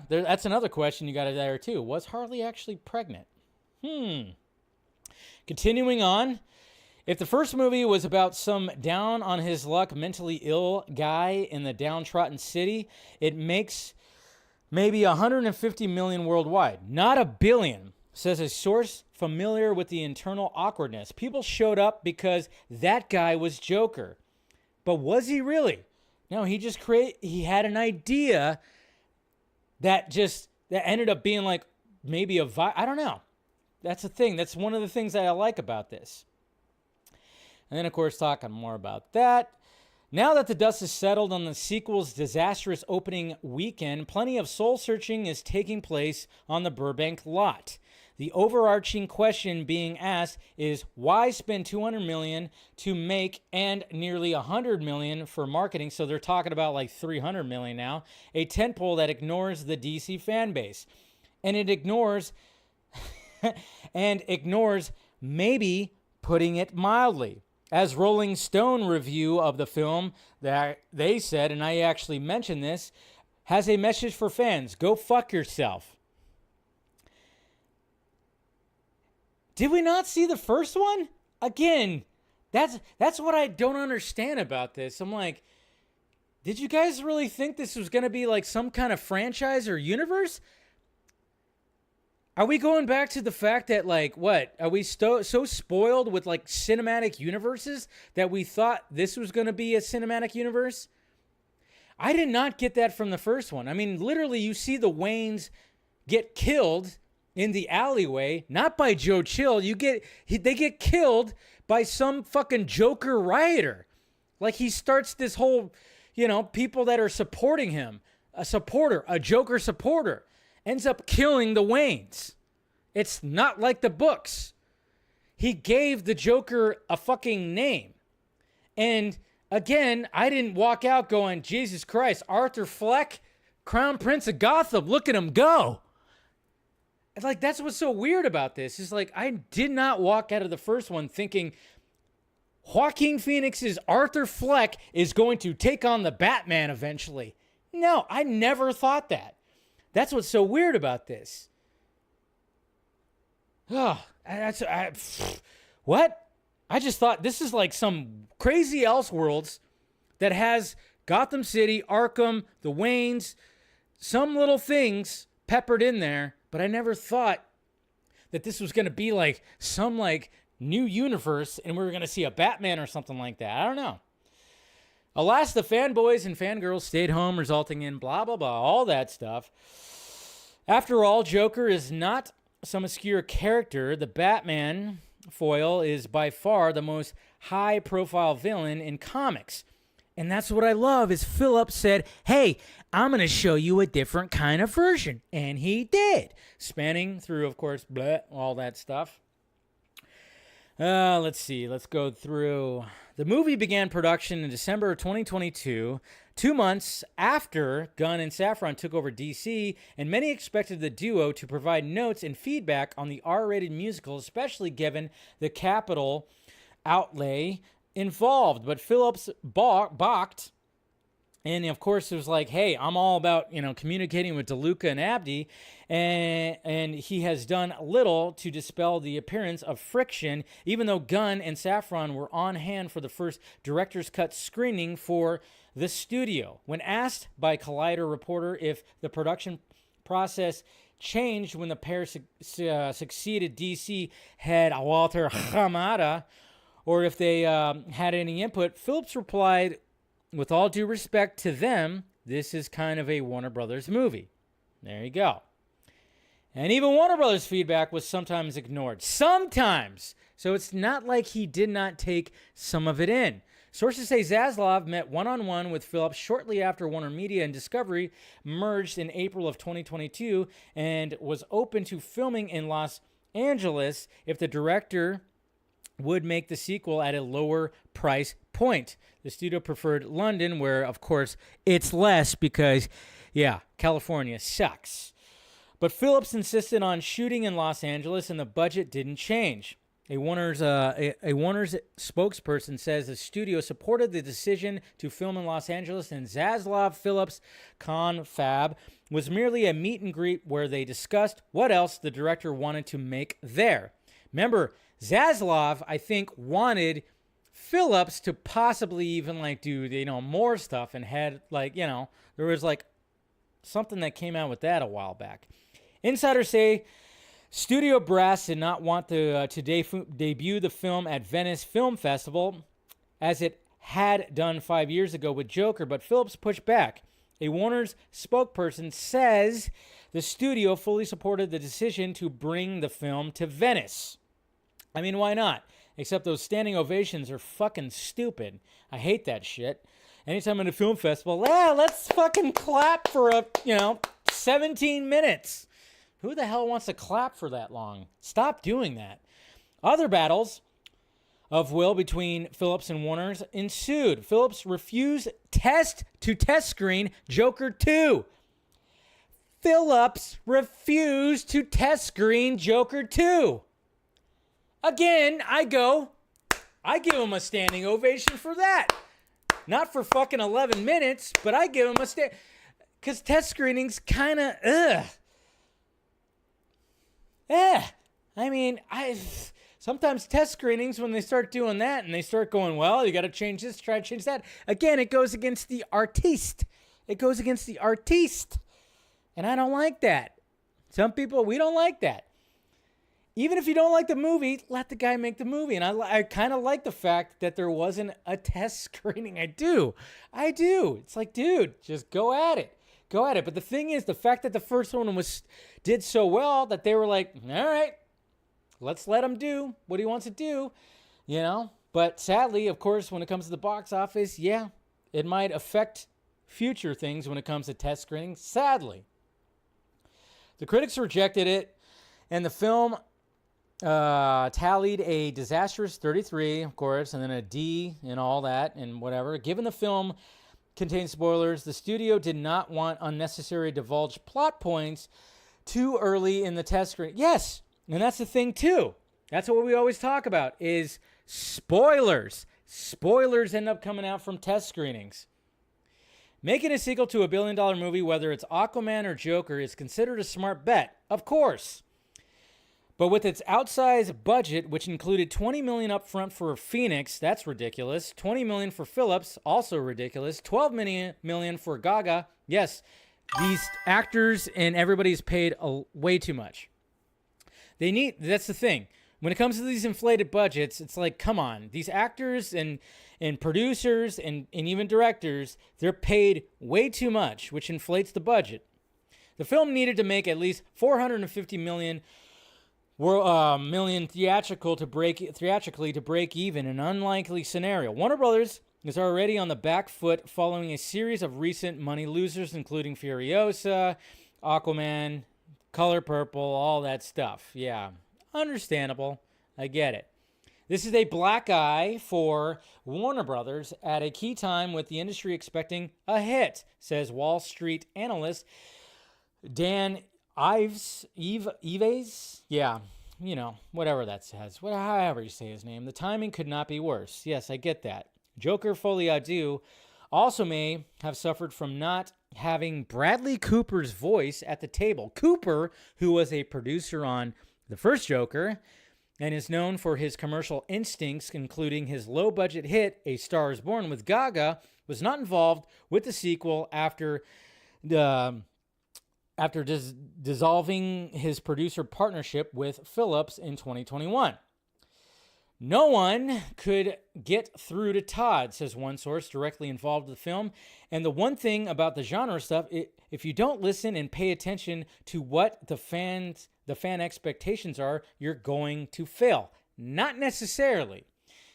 That's another question you got there too. Was Harley actually pregnant? Continuing on, if the first movie was about some down on his luck, mentally ill guy in the downtrodden city, it makes maybe 150 million worldwide, not $1 billion, says a source familiar with the internal awkwardness. People showed up because that guy was Joker. But was he really? No, he had an idea that ended up being like maybe I don't know. That's the thing. That's one of the things that I like about this. And then, of course, talking more about that. Now that the dust is settled on the sequel's disastrous opening weekend, plenty of soul-searching is taking place on the Burbank lot. The overarching question being asked is, why spend $200 million to make and nearly $100 million for marketing? So they're talking about like $300 million now. A tentpole that ignores the DC fan base, and it ignores maybe putting it mildly. As Rolling Stone review of the film that they said, and I actually mentioned this, has a message for fans: go fuck yourself. Did we not see the first one? Again, that's what I don't understand about this. I'm like, did you guys really think this was going to be like some kind of franchise or universe? Are we going back to the fact that, like, what? Are we so spoiled with, like, cinematic universes that we thought this was going to be a cinematic universe? I did not get that from the first one. I mean, literally, you see the Waynes get killed in the alleyway, not by Joe Chill. They get killed by some fucking Joker rioter. Like, he starts this whole, people that are supporting him, a Joker supporter, ends up killing the Waynes. It's not like the books. He gave the Joker a fucking name. And again, I didn't walk out going, Jesus Christ, Arthur Fleck, Crown Prince of Gotham, look at him go. It's like, that's what's so weird about this. Is like, I did not walk out of the first one thinking Joaquin Phoenix's Arthur Fleck is going to take on the Batman eventually. No, I never thought that. That's what's so weird about this. Oh, what? I just thought this is like some crazy Elseworlds that has Gotham City, Arkham, the Waynes, some little things peppered in there, but I never thought that this was going to be like some like new universe and we were going to see a Batman or something like that. I don't know. Alas, the fanboys and fangirls stayed home, resulting in blah, blah, blah, all that stuff. After all, Joker is not some obscure character. The Batman foil is by far the most high-profile villain in comics. And that's what I love is Phillips said, hey, I'm going to show you a different kind of version. And he did, spanning through, of course, all that stuff. Let's see. Let's go through. The movie began production in December of 2022, 2 months after Gunn and Safran took over DC, and many expected the duo to provide notes and feedback on the R-rated musical, especially given the capital outlay involved. But Phillips balked. And, of course, it was like, hey, I'm all about, communicating with DeLuca and Abdi. And he has done little to dispel the appearance of friction, even though Gunn and Safran were on hand for the first director's cut screening for the studio. When asked by Collider reporter if the production process changed when the pair succeeded DC head Walter Hamada, or if they had any input, Phillips replied, with all due respect to them, this is kind of a Warner Brothers movie. There you go. And even Warner Brothers' feedback was sometimes ignored. Sometimes. So it's not like he did not take some of it in. Sources say Zaslav met one-on-one with Phillips shortly after Warner Media and Discovery merged in April of 2022 and was open to filming in Los Angeles if the director would make the sequel at a lower price point. The studio preferred London, where, of course, it's less because, California sucks. But Phillips insisted on shooting in Los Angeles, and the budget didn't change. A Warner's spokesperson says the studio supported the decision to film in Los Angeles, and Zaslav Phillips' confab was merely a meet and greet where they discussed what else the director wanted to make there. Remember, Zaslav, I think, wanted Phillips to possibly even do more stuff, and had there was something that came out with that a while back. Insiders say studio brass did not want to debut the film at Venice Film Festival as it had done 5 years ago with Joker, but Phillips pushed back. A Warner's spokesperson says the studio fully supported the decision to bring the film to Venice. I mean, why not? Except those standing ovations are fucking stupid. I hate that shit. Anytime in a film festival, let's fucking clap for 17 minutes. Who the hell wants to clap for that long? Stop doing that. Other battles of will between Phillips and Warner's ensued. Phillips refused test screen Joker 2. Phillips refused to test screen Joker 2. Again, I give him a standing ovation for that. Not for fucking 11 minutes, but I give him a because test screenings kind of, I mean, sometimes test screenings, when they start doing that and they start going, well, you got to change this, try to change that. Again, it goes against the artiste. And I don't like that. Some people, we don't like that. even if you don't like the movie, let the guy make the movie. And I kind of like the fact that there wasn't a test screening. I do. It's like, dude, just go at it. But the thing is, the fact that the first one did so well that they were like, all right, let's let him do what he wants to do, you know. But sadly, of course, when it comes to the box office, yeah, it might affect future things when it comes to test screening. Sadly, the critics rejected it, and the film tallied a disastrous 33, of course, and then a D and all that and whatever. Given the film contains spoilers, the studio did not want unnecessary divulge plot points too early in the test screen. Yes, and that's the thing too. That's what we always talk about is spoilers. Spoilers end up coming out from test screenings. Making a sequel to a billion-dollar movie, whether it's Aquaman or Joker, is considered a smart bet, of course. But with its outsized budget, which included $20 million up front for Phoenix, that's ridiculous. $20 million for Phillips, also ridiculous. $12 million for Gaga. Yes, these actors and everybody's paid way too much. That's the thing. When it comes to these inflated budgets, it's like, come on. These actors and producers and even directors, they're paid way too much, which inflates the budget. The film needed to make at least $450 million theatrically to break even, an unlikely scenario. Warner Brothers is already on the back foot following a series of recent money losers, including Furiosa, Aquaman, Color Purple, all that stuff. Yeah, understandable. I get it. This is a black eye for Warner Brothers at a key time with the industry expecting a hit, says Wall Street analyst Dan Ives. Yeah, you know, whatever that says. However you say his name. The timing could not be worse. Yes, I get that. Joker Folie à Deux also may have suffered from not having Bradley Cooper's voice at the table. Cooper, who was a producer on the first Joker and is known for his commercial instincts, including his low-budget hit A Star is Born with Gaga, was not involved with the sequel after dissolving his producer partnership with Phillips in 2021. No one could get through to Todd, says one source directly involved with the film. And the one thing about the genre stuff, if you don't listen and pay attention to what the fan expectations are, you're going to fail. Not necessarily.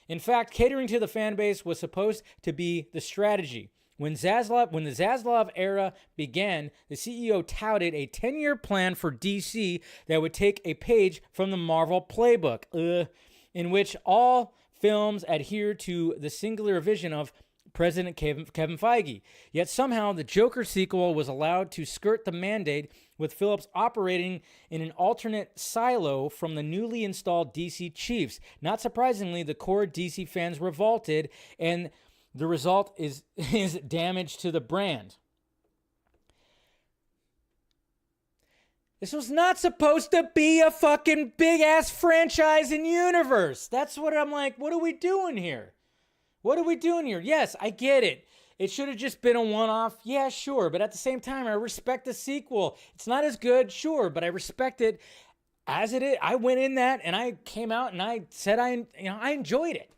In fact, catering to the fan base was supposed to be the strategy. When the Zaslav era began, the CEO touted a 10-year plan for DC that would take a page from the Marvel playbook, in which all films adhere to the singular vision of President Kevin Feige. Yet somehow the Joker sequel was allowed to skirt the mandate, with Phillips operating in an alternate silo from the newly installed DC chiefs. Not surprisingly, the core DC fans revolted, and the result is damage to the brand. This was not supposed to be a fucking big-ass franchise and universe. That's what I'm like, what are we doing here? Yes, I get it. It should have just been a one-off. Yeah, sure. But at the same time, I respect the sequel. It's not as good, sure, but I respect it as it is. I went in that and I came out and I said I enjoyed it.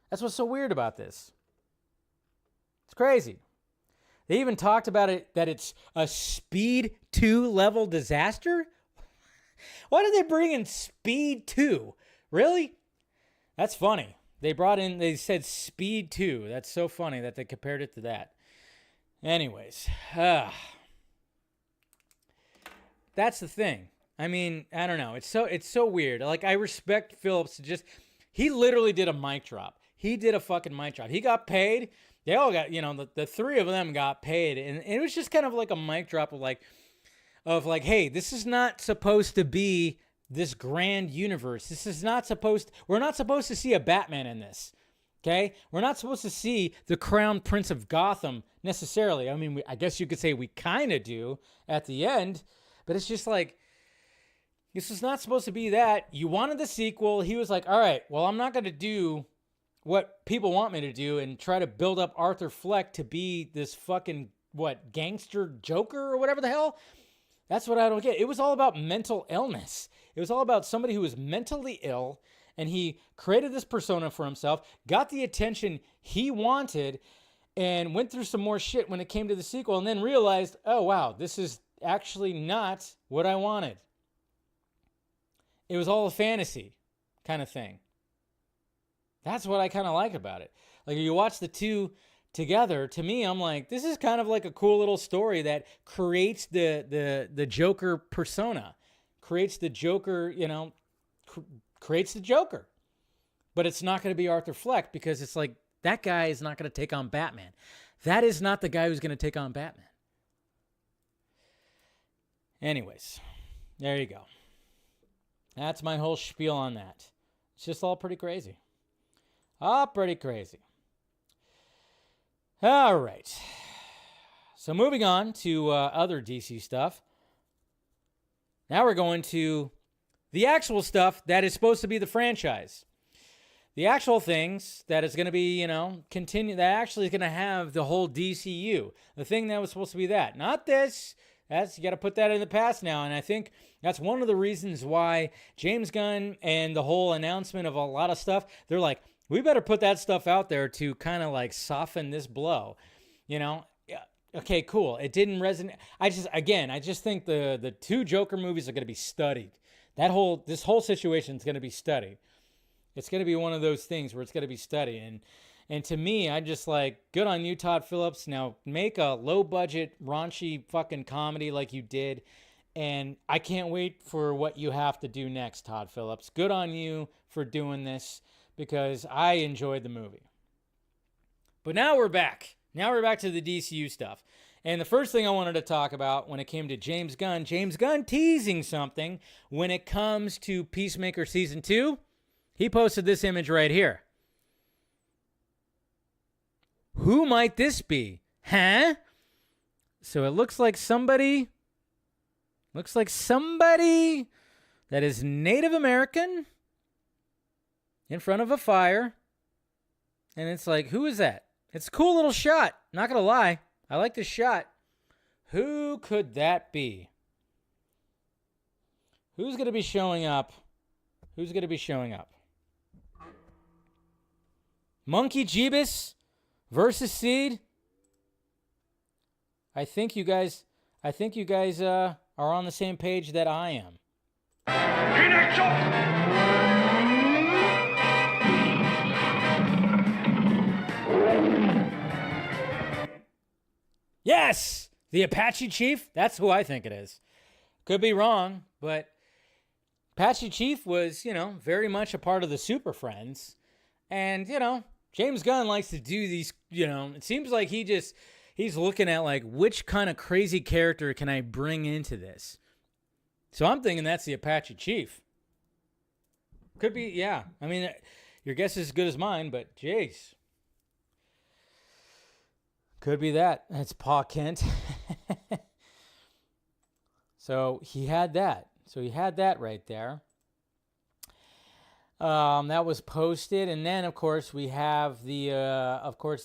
That's what's so weird about this. It's crazy. They even talked about it, that it's a Speed 2 level disaster. Why did they bring in Speed 2? Really? That's funny. They said Speed 2. That's so funny that they compared it to that. Anyways, that's the thing. I mean, I don't know. It's so weird. Like, I respect Phillips. He literally did a mic drop. He did a fucking mic drop. He got paid. They all got, the three of them got paid. And it was just kind of like a mic drop of like, hey, this is not supposed to be this grand universe. We're not supposed to see a Batman in this. Okay? We're not supposed to see the Crown Prince of Gotham necessarily. I mean, I guess you could say we kind of do at the end, but it's just like, this is not supposed to be that. You wanted the sequel. He was like, all right, well, I'm not going to do what people want me to do and try to build up Arthur Fleck to be this fucking, gangster Joker or whatever the hell? That's what I don't get. It was all about mental illness. It was all about somebody who was mentally ill, and he created this persona for himself, got the attention he wanted, and went through some more shit when it came to the sequel, and then realized, oh, wow, this is actually not what I wanted. It was all a fantasy kind of thing. That's what I kind of like about it. Like, you watch the two together, to me, I'm like, this is kind of like a cool little story that creates the Joker persona, creates the Joker, creates the Joker. But it's not going to be Arthur Fleck, because it's like, that guy is not going to take on Batman. That is not the guy who's going to take on Batman. Anyways, there you go. That's my whole spiel on that. It's just all pretty crazy. Pretty crazy. All right. So moving on to other DC stuff. Now we're going to the actual stuff that is supposed to be the franchise. The actual things that is going to be, continue, that actually is going to have the whole DCU. The thing that was supposed to be that. Not this. You got to put that in the past now. And I think that's one of the reasons why James Gunn and the whole announcement of a lot of stuff, they're like, we better put that stuff out there to kind of like soften this blow. Yeah, okay, cool. It didn't resonate. I just think the two Joker movies are going to be studied. This whole situation is going to be studied. It's going to be one of those things where it's going to be studied. And to me, I just like, good on you, Todd Phillips. Now make a low-budget, raunchy fucking comedy like you did. And I can't wait for what you have to do next, Todd Phillips. Good on you for doing this, because I enjoyed the movie. But now we're back. Now we're back to the DCU stuff. And the first thing I wanted to talk about when it came to James Gunn teasing something when it comes to Peacemaker Season 2. He posted this image right here. Who might this be? Huh? So it looks like somebody that is Native American in front of a fire. And it's like, who is that? It's a cool little shot. Not going to lie. I like this shot. Who could that be? Who's going to be showing up? Monkey Jeebus versus Seed. I think you guys are on the same page that I am. Yes! The Apache Chief? That's who I think it is. Could be wrong, but Apache Chief was, very much a part of the Super Friends. And, James Gunn likes to do these, it seems like he's looking at like, which kind of crazy character can I bring into this? So I'm thinking that's the Apache Chief. Could be, yeah. I mean, your guess is as good as mine, but jeez. Could be that. That's Pa Kent. So he had that. Right there. That was posted, and then of course we have the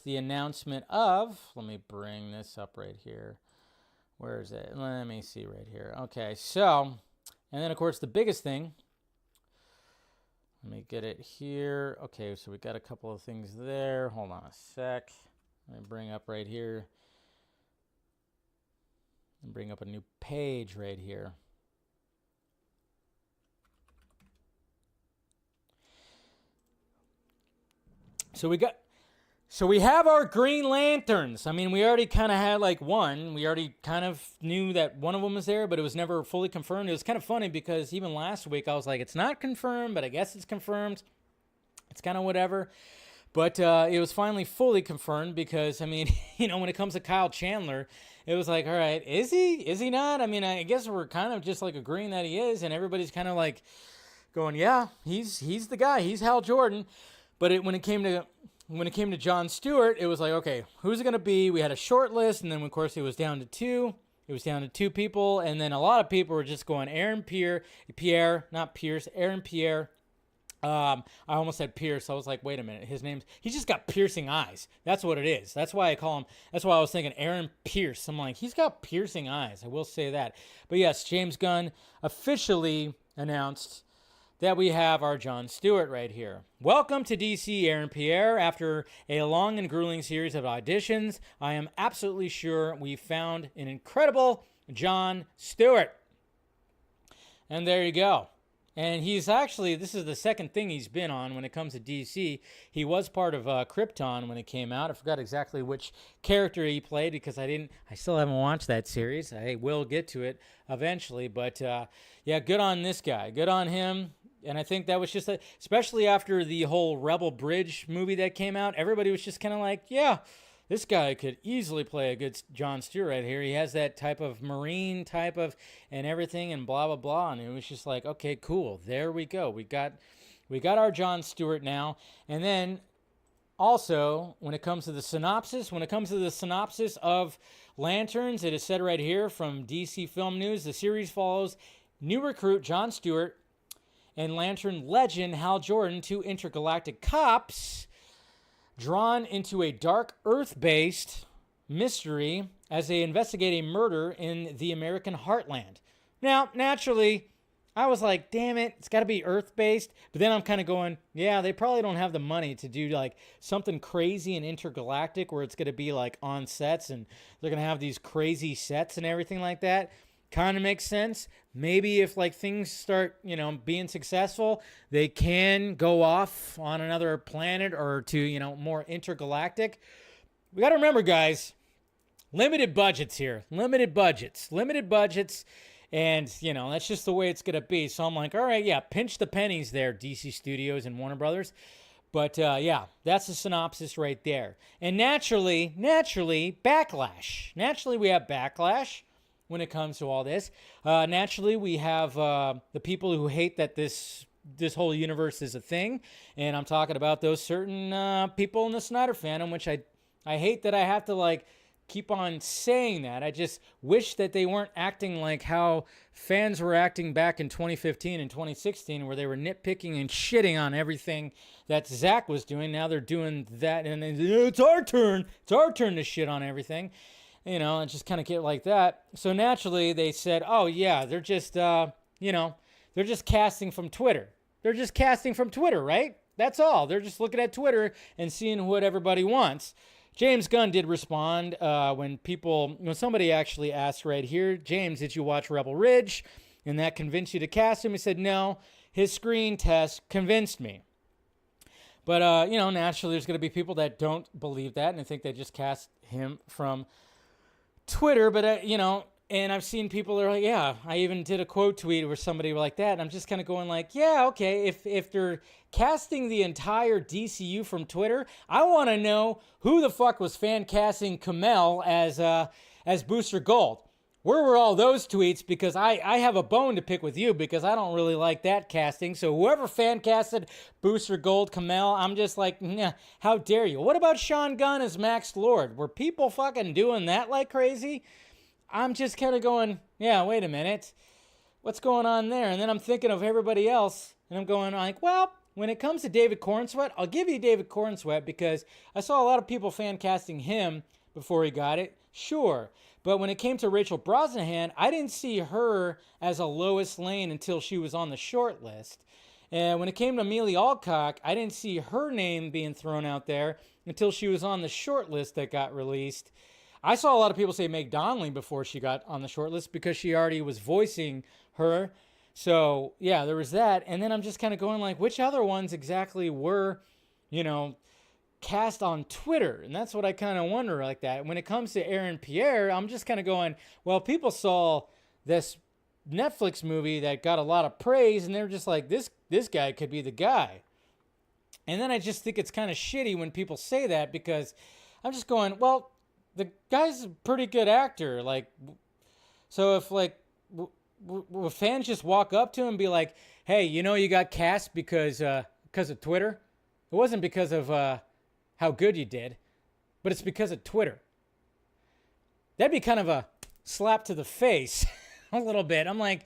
announcement of. Let me bring this up right here. Where is it? Let me see right here. Okay, so, and then of course the biggest thing. Let me get it here. Okay, so we got a couple of things there. Hold on a sec. Let me bring up right here. And bring up a new page right here. So we have our Green Lanterns. I mean, we already kind of had like one. We already kind of knew that one of them was there, but it was never fully confirmed. It was kind of funny because even last week I was like, it's not confirmed, but I guess it's confirmed. It's kind of whatever. But it was finally fully confirmed because, I mean, when it comes to Kyle Chandler, it was like, all right, is he? Is he not? I mean, I guess we're kind of just like agreeing that he is, and everybody's kind of like going, yeah, he's the guy. He's Hal Jordan. But when it came to John Stewart, it was like, okay, who's it going to be? We had a short list, and then, of course, it was down to two. It was down to two people, and then a lot of people were just going Aaron Pierre, not Pierce, Aaron Pierre, I almost said Pierce. I was like, wait a minute. He's just got piercing eyes. That's what it is. That's why that's why I was thinking Aaron Pierce. I'm like, he's got piercing eyes. I will say that. But yes, James Gunn officially announced that we have our Jon Stewart right here. Welcome to DC, Aaron Pierre. After a long and grueling series of auditions, I am absolutely sure we found an incredible Jon Stewart. And there you go. And he's actually, this is the second thing he's been on when it comes to DC. He was part of Krypton when it came out. I forgot exactly which character he played because I still haven't watched that series. I will get to it eventually. But yeah, good on this guy. Good on him. And I think that was just, especially after the whole Rebel Bridge movie that came out, everybody was just kind of like, yeah, this guy could easily play a good Jon Stewart right here. He has that type of Marine type of and everything and blah, blah, blah. And it was just like, okay, cool. There we go. We got our Jon Stewart now. And then also, when it comes to the synopsis of Lanterns, it is said right here from DC Film News, the series follows new recruit Jon Stewart and Lantern legend Hal Jordan, two intergalactic cops drawn into a dark Earth-based mystery as they investigate a murder in the American heartland. Now, naturally, I was like, damn it, it's got to be Earth-based. But then I'm kind of going, yeah, they probably don't have the money to do like something crazy and intergalactic where it's going to be like on sets and they're going to have these crazy sets and everything like that. Kind of makes sense. Maybe if like things start, being successful, they can go off on another planet or to, more intergalactic. We got to remember, guys, limited budgets here. Limited budgets. And, that's just the way it's going to be. So I'm like, all right, yeah, pinch the pennies there, DC Studios and Warner Brothers. But, yeah, that's the synopsis right there. And naturally, backlash. Naturally, we have backlash when it comes to all this. Naturally, we have the people who hate that this whole universe is a thing. And I'm talking about those certain people in the Snyder fandom, which I hate that I have to, like, keep on saying that. I just wish that they weren't acting like how fans were acting back in 2015 and 2016, where they were nitpicking and shitting on everything that Zack was doing. Now they're doing that, and it's our turn. It's our turn to shit on everything. And just kind of get like that. So naturally, they said, oh, yeah, they're just, they're just casting from Twitter. They're just casting from Twitter, right? That's all. They're just looking at Twitter and seeing what everybody wants. James Gunn did respond when somebody actually asked right here, James, did you watch Rebel Ridge? And that convinced you to cast him? He said, no, his screen test convinced me. But, naturally, there's going to be people that don't believe that and I think they just cast him from Twitter, but and I've seen people that are like, yeah, I even did a quote tweet where somebody was like that, and I'm just kind of going like, yeah, okay, if they're casting the entire DCU from Twitter, I want to know who the fuck was fan casting Kamel as Booster Gold. Where were all those tweets? Because I have a bone to pick with you because I don't really like that casting. So whoever fan casted Booster Gold Kamel, I'm just like, nah, how dare you? What about Sean Gunn as Max Lord? Were people fucking doing that like crazy? I'm just kind of going, yeah, wait a minute. What's going on there? And then I'm thinking of everybody else, and I'm going like, well, when it comes to David Cornsweet, I'll give you David Cornsweet because I saw a lot of people fan casting him before he got it. Sure. But when it came to Rachel Brosnahan, I didn't see her as a Lois Lane until she was on the short list. And when it came to Amelia Alcock, I didn't see her name being thrown out there until she was on the short list that got released. I saw a lot of people say Meg Donnelly before she got on the short list because she already was voicing her. So, yeah, there was that. And then I'm just kind of going like, which other ones exactly were, cast on Twitter? And that's what I kind of wonder like that. When it comes to Aaron Pierre, I'm just kind of going, well, people saw this Netflix movie that got a lot of praise and they're just like, this guy could be the guy. And then I just think it's kind of shitty when people say that because I'm just going, well, the guy's a pretty good actor. Like, so if like, will fans just walk up to him and be like, hey, you got cast because of Twitter? It wasn't because of how good you did, but it's because of Twitter. That'd be kind of a slap to the face a little bit. I'm like,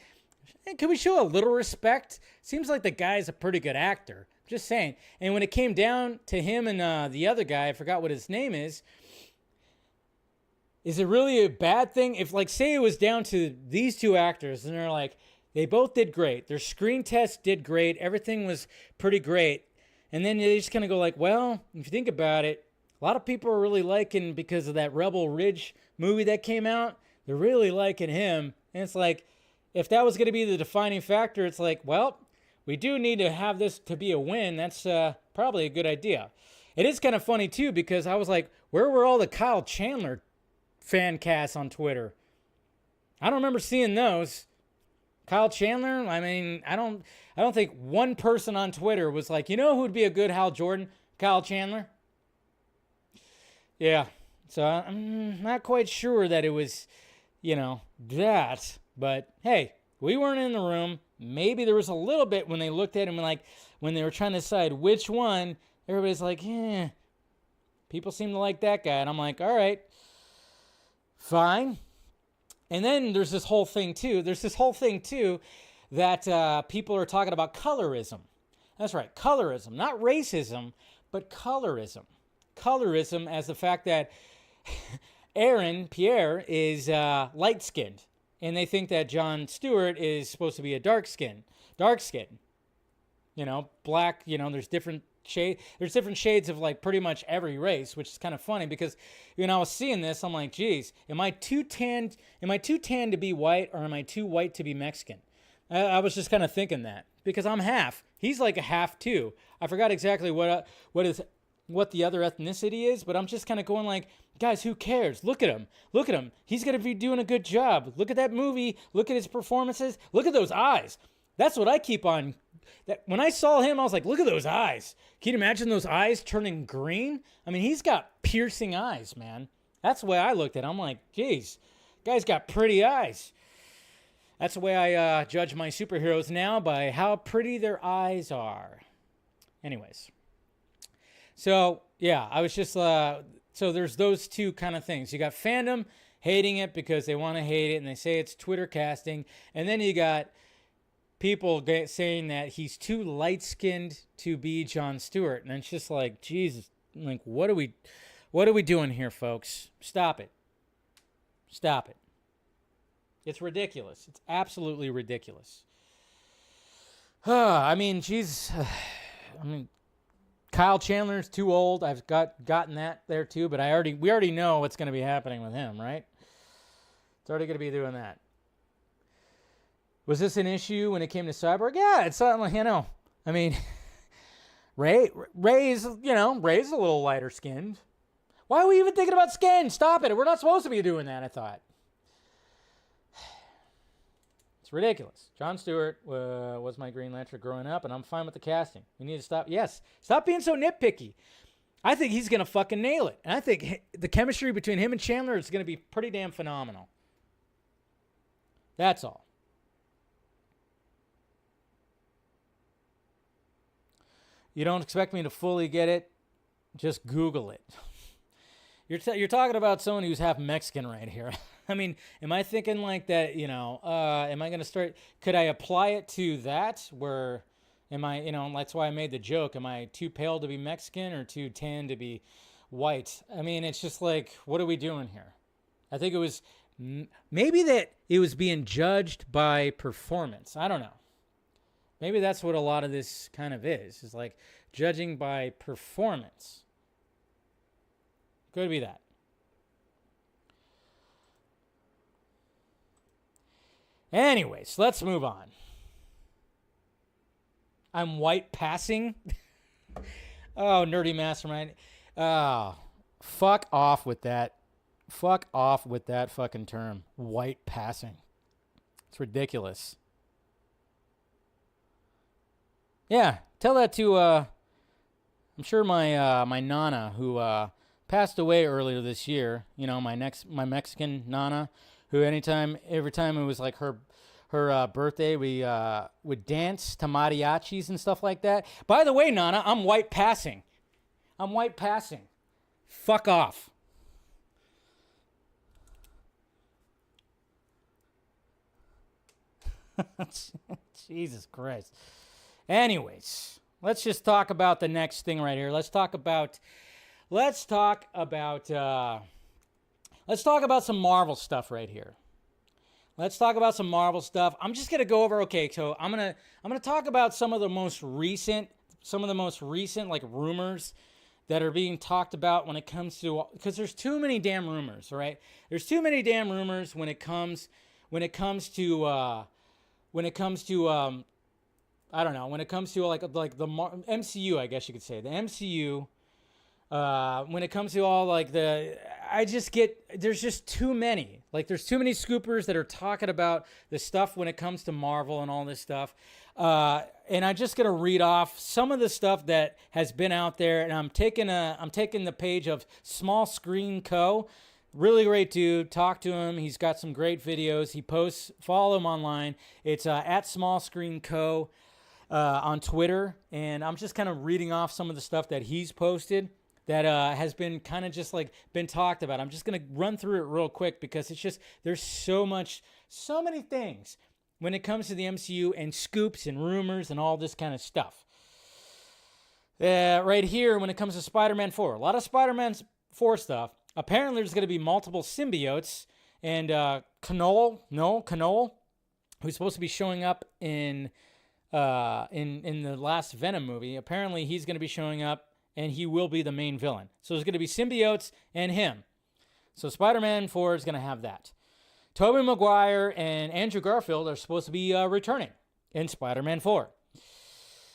Hey, can we show a little respect? Seems like the guy's a pretty good actor. Just saying. And when it came down to him and the other guy, I forgot what his name is it really a bad thing? If, like, say it was down to these two actors and they're like, they both did great. Their screen test did great. Everything was pretty great. And then they just kind of go like, well, if you think about it, a lot of people are really liking, because of that Rebel Ridge movie that came out, they're really liking him. And it's like, if that was going to be the defining factor, it's like, well, we do need to have this to be a win. That's probably a good idea. It is kind of funny, too, because I was like, where were all the Kyle Chandler fan casts on Twitter? I don't remember seeing those. Kyle Chandler, I mean, I don't think one person on Twitter was like, you know who would be a good Hal Jordan? Kyle Chandler. Yeah, so I'm not quite sure that it was, that. But hey, we weren't in the room. Maybe there was a little bit when they looked at him, and like when they were trying to decide which one, everybody's like, people seem to like that guy. And I'm like, all right, fine. And then there's this whole thing too. That people are talking about colorism. That's right, colorism. Not racism, but colorism. Colorism as the fact that Pierre is light-skinned. And they think that Jon Stewart is supposed to be a dark skin. Black, there's different shades of like pretty much every race, which is kind of funny because when I was seeing this, I'm like, geez, am I too tan to be white, or am I too white to be Mexican? I was just kind of thinking that, because I'm half. He's like a half too. I forgot exactly what the other ethnicity is, but I'm just kind of going like, guys, who cares? Look at him. He's going to be doing a good job. Look at that movie. Look at his performances. Look at those eyes. That's what I keep on. When I saw him, I was like, look at those eyes. Can you imagine those eyes turning green? I mean, he's got piercing eyes, man. That's the way I looked at him. I'm like, geez, guy's got pretty eyes. That's the way I judge my superheroes now, by how pretty their eyes are. Anyways. So, yeah, I was just, so there's those two kind of things. You got fandom hating it because they want to hate it, and they say it's Twitter casting. And then you got people saying that he's too light-skinned to be Jon Stewart. And it's just like, Jesus, like, what are we doing here, folks? Stop it. It's ridiculous. It's absolutely ridiculous. I mean, Kyle Chandler's too old. I've gotten that there too, but we already know what's going to be happening with him, right? It's already going to be doing that. Was this an issue when it came to Cyborg? Yeah, it's something, I mean, Ray's a little lighter skinned. Why are we even thinking about skin? Stop it. We're not supposed to be doing that, I thought. It's ridiculous. Jon Stewart was my Green Lantern growing up, and I'm fine with the casting. We need to stop. Yes, stop being so nitpicky. I think he's going to fucking nail it. And I think the chemistry between him and Chandler is going to be pretty damn phenomenal. That's all. You don't expect me to fully get it? Just Google it. You're talking about someone who's half Mexican right here. I mean, am I thinking like that, am I going to start, could I apply it to that? Where am I, that's why I made the joke. Am I too pale to be Mexican or too tan to be white? I mean, it's just like, what are we doing here? I think it was, maybe that it was being judged by performance. I don't know. Maybe that's what a lot of this kind of is like judging by performance. Could be that. Anyways, let's move on. I'm white passing. Oh, nerdy mastermind. Oh, fuck off with that. Fuck off with that fucking term. White passing. It's ridiculous. Yeah, tell that to, I'm sure my Nana who passed away earlier this year. My Mexican Nana, who every time it was like her birthday, we would dance to mariachis and stuff like that. By the way, Nana, I'm white passing. Fuck off. Jesus Christ. Anyways, let's just talk about the next thing right here. Let's talk about some Marvel stuff right here. Let's talk about some Marvel stuff. I'm just gonna go over. Okay, so I'm gonna talk about some of the most recent like rumors that are being talked about when it comes to, because there's too many damn rumors, right? There's too many damn rumors when it comes to I don't know, when it comes to like the MCU, I guess you could say the MCU. When it comes to all like there's just too many. Like there's too many scoopers that are talking about the stuff when it comes to Marvel and all this stuff. And I'm just gonna read off some of the stuff that has been out there, and I'm taking the page of Small Screen Co. Really great dude. Talk to him. He's got some great videos. He posts. Follow him online. It's at Small Screen Co. On Twitter, and I'm just kind of reading off some of the stuff that he's posted that has been kind of just like been talked about. I'm just going to run through it real quick because it's just, there's so many things when it comes to the MCU and scoops and rumors and all this kind of stuff. Right here, when it comes to Spider-Man 4, a lot of Spider-Man 4 stuff. Apparently there's going to be multiple symbiotes, and Cannol, who's supposed to be showing up in the last Venom movie, apparently he's going to be showing up and he will be the main villain. So there's going to be symbiotes and him. So Spider-Man 4 is going to have that. Tobey Maguire and Andrew Garfield are supposed to be returning in Spider-Man 4.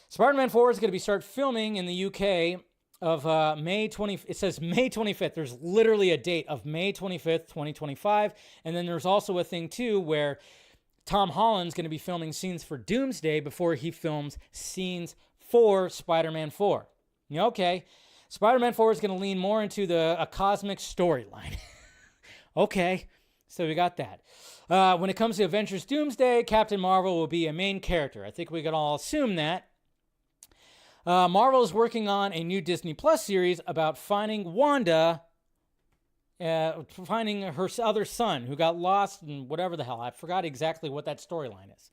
Spider-Man 4 is going to be start filming in the UK of May 20. It says May 25th. There's literally a date of May 25th, 2025. And then there's also a thing too where Tom Holland's going to be filming scenes for Doomsday before he films scenes for Spider-Man 4. Okay, Spider-Man 4 is going to lean more into a cosmic storyline. Okay, so we got that. When it comes to Avengers Doomsday, Captain Marvel will be a main character. I think we can all assume that. Marvel is working on a new Disney Plus series about finding Wanda, finding her other son who got lost and whatever the hell. I forgot exactly what that storyline is.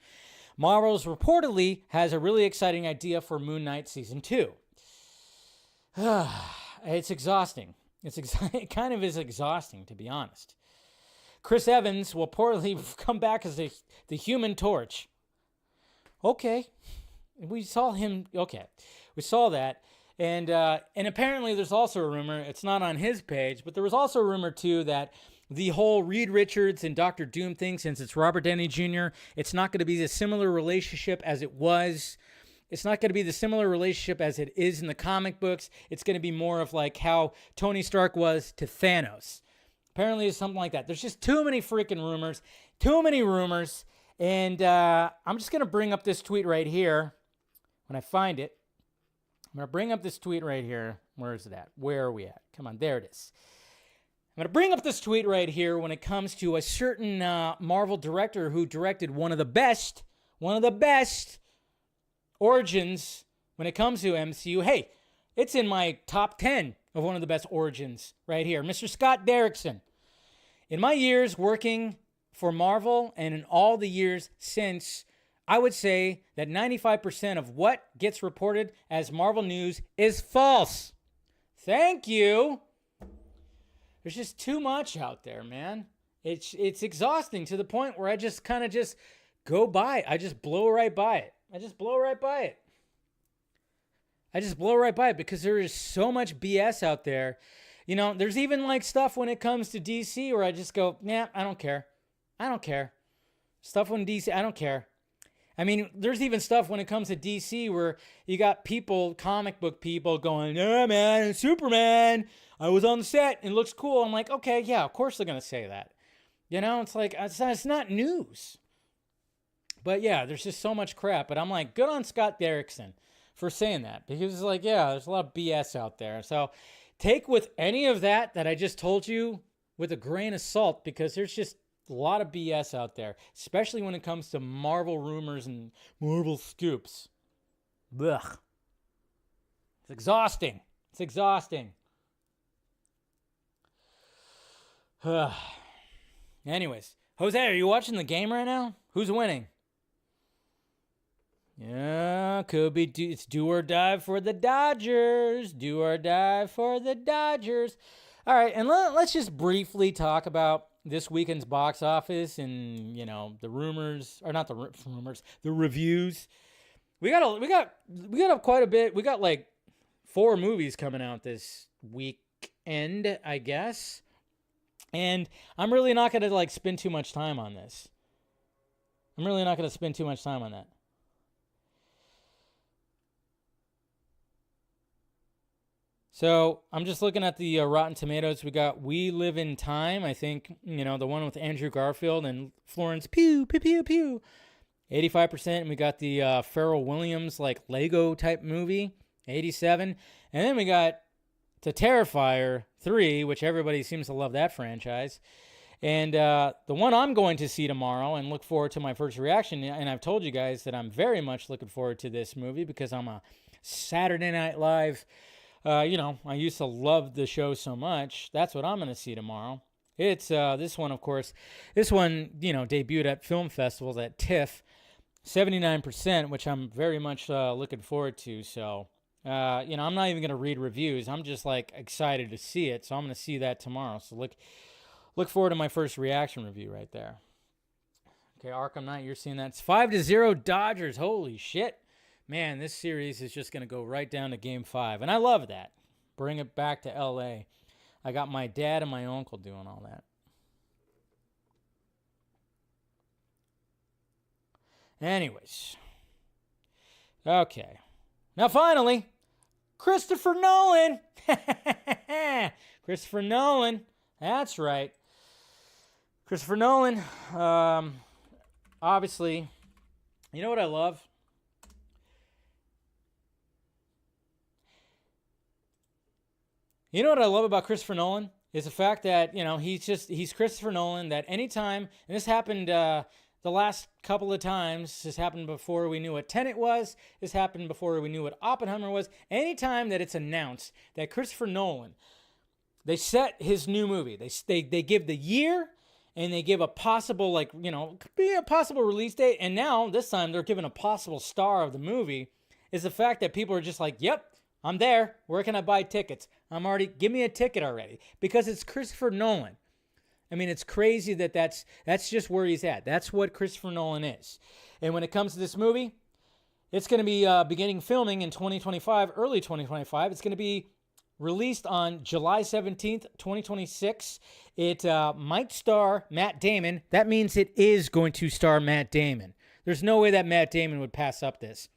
Marvel's reportedly has a really exciting idea for Moon Knight Season 2. It's exhausting. It kind of is exhausting, to be honest. Chris Evans will reportedly come back as the Human Torch. Okay. We saw him. Okay. We saw that. And apparently there's also a rumor, it's not on his page, but there was also a rumor too that the whole Reed Richards and Dr. Doom thing, since it's Robert Downey Jr., it's not going to be a similar relationship as it was. It's not going to be the similar relationship as it is in the comic books. It's going to be more of like how Tony Stark was to Thanos. Apparently it's something like that. There's just too many freaking rumors. Too many rumors. And I'm just going to bring up this tweet right here when I find it. I'm going to bring up this tweet right here. Where is it at? Where are we at? Come on, there it is. I'm going to bring up this tweet right here when it comes to a certain Marvel director who directed one of the best origins when it comes to MCU. Hey, it's in my top 10 of one of the best origins right here. Mr. Scott Derrickson. In my years working for Marvel and in all the years since, I would say that 95% of what gets reported as Marvel news is false. Thank you. There's just too much out there, man. It's exhausting to the point where I just kind of just go by it. I just blow right by it. I just blow right by it because there is so much BS out there. You know, there's even like stuff when it comes to DC where I just go, nah, I don't care. Stuff when DC, I don't care. I mean, there's even stuff when it comes to DC where you got people, comic book people going, yeah, man, Superman, I was on the set and it looks cool. I'm like, okay, yeah, of course they're going to say that. You know, it's like, it's not news. But yeah, there's just so much crap. But I'm like, good on Scott Derrickson for saying that. Because it's like, yeah, there's a lot of BS out there. So take with any of that I just told you with a grain of salt, because there's just a lot of BS out there, especially when it comes to Marvel rumors and Marvel scoops. Ugh. It's exhausting. Anyways, Jose, are you watching the game right now? Who's winning? Yeah, could be. It's do or die for the Dodgers. Do or die for the Dodgers. All right, and let's just briefly talk about this weekend's box office and, you know, the rumors, or not the rumors, the reviews. We got quite a bit. We got like 4 movies coming out this weekend, I guess. And I'm really not going to like spend too much time on this. I'm really not going to spend too much time on that. So I'm just looking at the Rotten Tomatoes. We got We Live in Time. I think, you know, the one with Andrew Garfield and Florence Pugh, pew, pew, pew. 85%. And we got the Pharrell Williams, like, Lego type movie, 87. And then we got The Terrifier 3, which everybody seems to love that franchise. And the one I'm going to see tomorrow and look forward to my first reaction, and I've told you guys that I'm very much looking forward to this movie because I'm a Saturday Night Live, you know, I used to love the show so much. That's what I'm going to see tomorrow. It's this one, of course. This one, you know, debuted at film festivals at TIFF, 79%, which I'm very much looking forward to. So, you know, I'm not even going to read reviews. I'm just, like, excited to see it. So I'm going to see that tomorrow. So look forward to my first reaction review right there. Okay, Arkham Knight, you're seeing that. It's 5-0 Dodgers. Holy shit. Man, this series is just going to go right down to Game 5. And I love that. Bring it back to L.A. I got my dad and my uncle doing all that. Anyways. Okay. Now, finally, Christopher Nolan. Christopher Nolan. That's right. Christopher Nolan. Obviously, you know what I love? You know what I love about Christopher Nolan is the fact that, you know, he's Christopher Nolan, that anytime, and this happened the last couple of times, this happened before we knew what Tenet was, this happened before we knew what Oppenheimer was, anytime that it's announced that Christopher Nolan, they set his new movie, they give the year, and they give a possible, like, you know, could be a possible release date, and now, this time, they're giving a possible star of the movie, is the fact that people are just like, yep, I'm there. Where can I buy tickets? Give me a ticket already. Because it's Christopher Nolan. I mean, it's crazy that's just where he's at. That's what Christopher Nolan is. And when it comes to this movie, it's going to be beginning filming in 2025, early 2025. It's going to be released on July 17th, 2026. It might star Matt Damon. That means it is going to star Matt Damon. There's no way that Matt Damon would pass up this.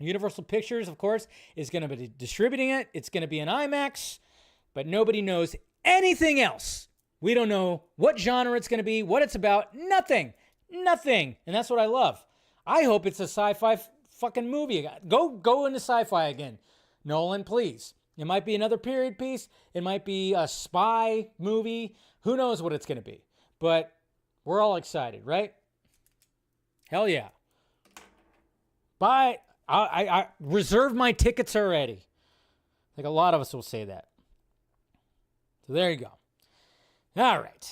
Universal Pictures, of course, is going to be distributing it. It's going to be an IMAX, but nobody knows anything else. We don't know what genre it's going to be, what it's about. Nothing. And that's what I love. I hope it's a sci-fi fucking movie. Go into sci-fi again. Nolan, please. It might be another period piece. It might be a spy movie. Who knows what it's going to be? But we're all excited, right? Hell yeah. Bye. I reserved my tickets already. I think a lot of us will say that. So there you go. All right.